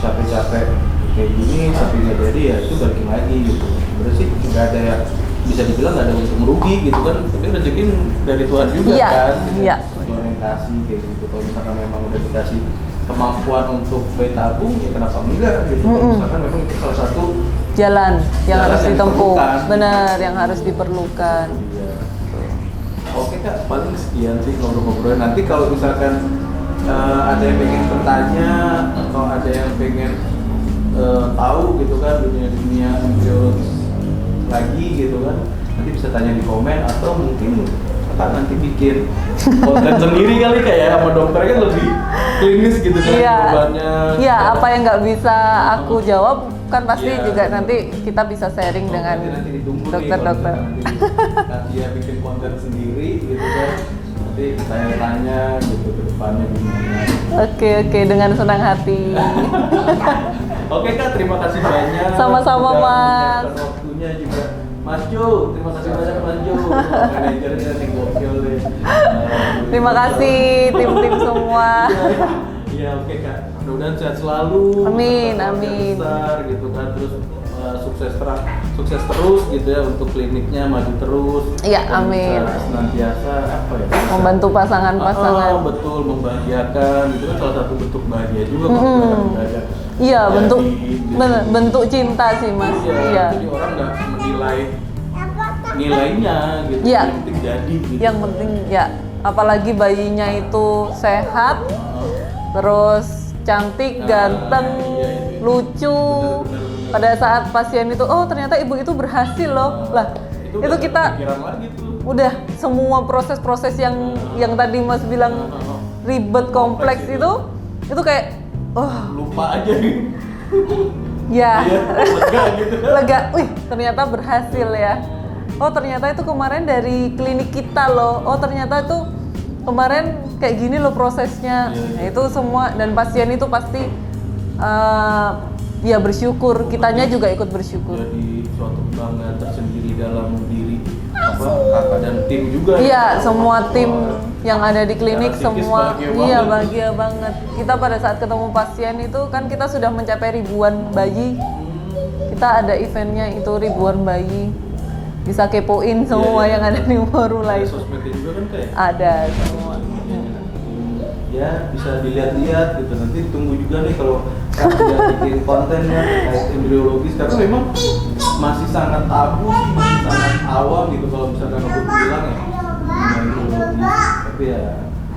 capek-capek kayak gini tapi nggak jadi, ya itu balikin lagi gitu. Sebenarnya sih nggak ada yang bisa dibilang nggak ada untung merugi gitu kan, tapi rezeki dari Tuhan juga kan. Iya. Tuhan yang kasih kayak gitu. Kalau misalkan memang udah dikasih kemampuan untuk bayi tabung, ya kenapa enggak gitu. Kalau misalkan memang itu salah satu jalan yang harus ditempuh, diperlukan. benar, yang harus diperlukan. Iya. Oke Kak, paling sekian sih ngobrol-ngobrol. Nanti kalau misalkan ada yang pengen bertanya atau ada yang pengen tahu gitu kan dunia embriologis lagi gitu kan, nanti bisa tanya di komen, atau mungkin Kakak nanti bikin konten sendiri kali kayak sama dokter kan lebih klinis gitu kan jawabannya. Iya, apa yang nggak bisa aku jawab kan pasti Iya. juga nanti kita bisa sharing dengan Nanti ditunggu dokter-dokter. nanti ya bikin konten sendiri gitu kan, nanti tanya-tanya gitu ke depannya gimana. Oke, dengan senang hati. Oke Kak, terima kasih banyak. Sama-sama, Udah Mas. menyiapkan waktunya juga. Mas Jo, terima kasih banyak Mas Jo. Manajernya nih gokil deh. Terima kasih tim-tim semua. Iya, oke Kak. Mudah-mudahan sehat selalu. Amin, keluarga amin. Besar gitu kan, terus sukses terus gitu ya untuk kliniknya, maju terus. Iya, dan amin. bisa senantiasa apa ya? bisa- Membantu pasangan-pasangan. betul, membahagiakan. Itu kan salah satu bentuk bahagia juga kalau kita ada. Iya, Jadi, bentuk gitu. bentuk cinta sih Mas. Iya. Jadi orang nggak menilai nilainya gitu. Iya. Yang penting jadi gitu. Yang penting ya, apalagi bayinya itu sehat, terus cantik, ganteng, iya. lucu. Bener. Pada saat pasien itu, oh ternyata ibu itu berhasil loh. Lah, itu udah kita kepikiran lagi tuh. udah semua proses-proses yang tadi Mas bilang ribet, kompleks itu kayak Lupa aja gitu. ya Iya, lega gitu. lega. Wih, ternyata berhasil ya. Oh, ternyata itu kemarin dari klinik kita loh. Oh, ternyata itu kemarin kayak gini loh prosesnya. Iya. Nah, itu semua, dan pasien itu pasti ya bersyukur, kitanya juga ikut bersyukur. Jadi suatu kebanggaan tersendiri dalam diri kakak dan tim juga. Iya, ya. semua tim yang ada di klinik Secara psikis semua bahagia iya banget. bahagia banget. Kita pada saat ketemu pasien itu kan kita sudah mencapai ribuan bayi. Kita ada eventnya itu ribuan bayi. Bisa kepoin semua Iya. yang ada di Morula Ada itu. sosmednya juga kan kayak. Ada semua. Ya bisa dilihat-lihat gitu, nanti tunggu juga nih kalau dia bikin kontennya terkait embriologis, karena memang masih sangat tabu sih, masih sangat awam gitu kalau misalkan aku bilang ya embriologis. Tapi ya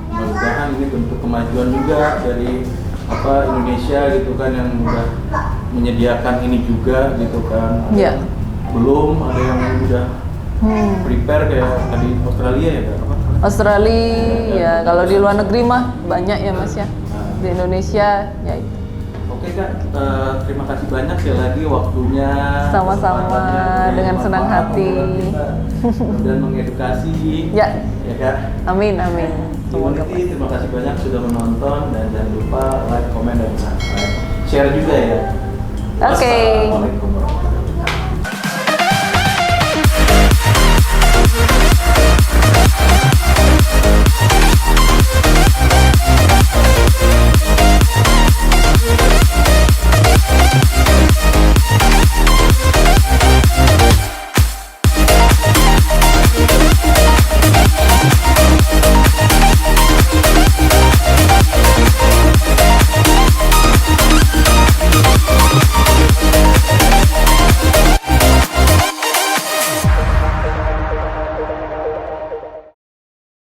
mudah-mudahan ini bentuk kemajuan juga dari Indonesia gitu kan, yang udah menyediakan ini juga gitu kan. Iya. Belum ada yang udah prepare kayak tadi Australia ya kan? Australia ya, kalau di luar negeri mah banyak ya Mas ya. Di Indonesia ya itu. Oke Kak, terima kasih banyak sekali lagi waktunya. Sama-sama, kesempatannya, dengan senang bermanfaat hati. obrolan kita, dan mengedukasi. Ya. Ya Kak. Amin amin. Semoga Community, terima kasih banyak sudah menonton, dan jangan lupa like, comment, dan subscribe. Share juga ya. Oke. Assalamualaikum warahmatullahi wabarakatuh.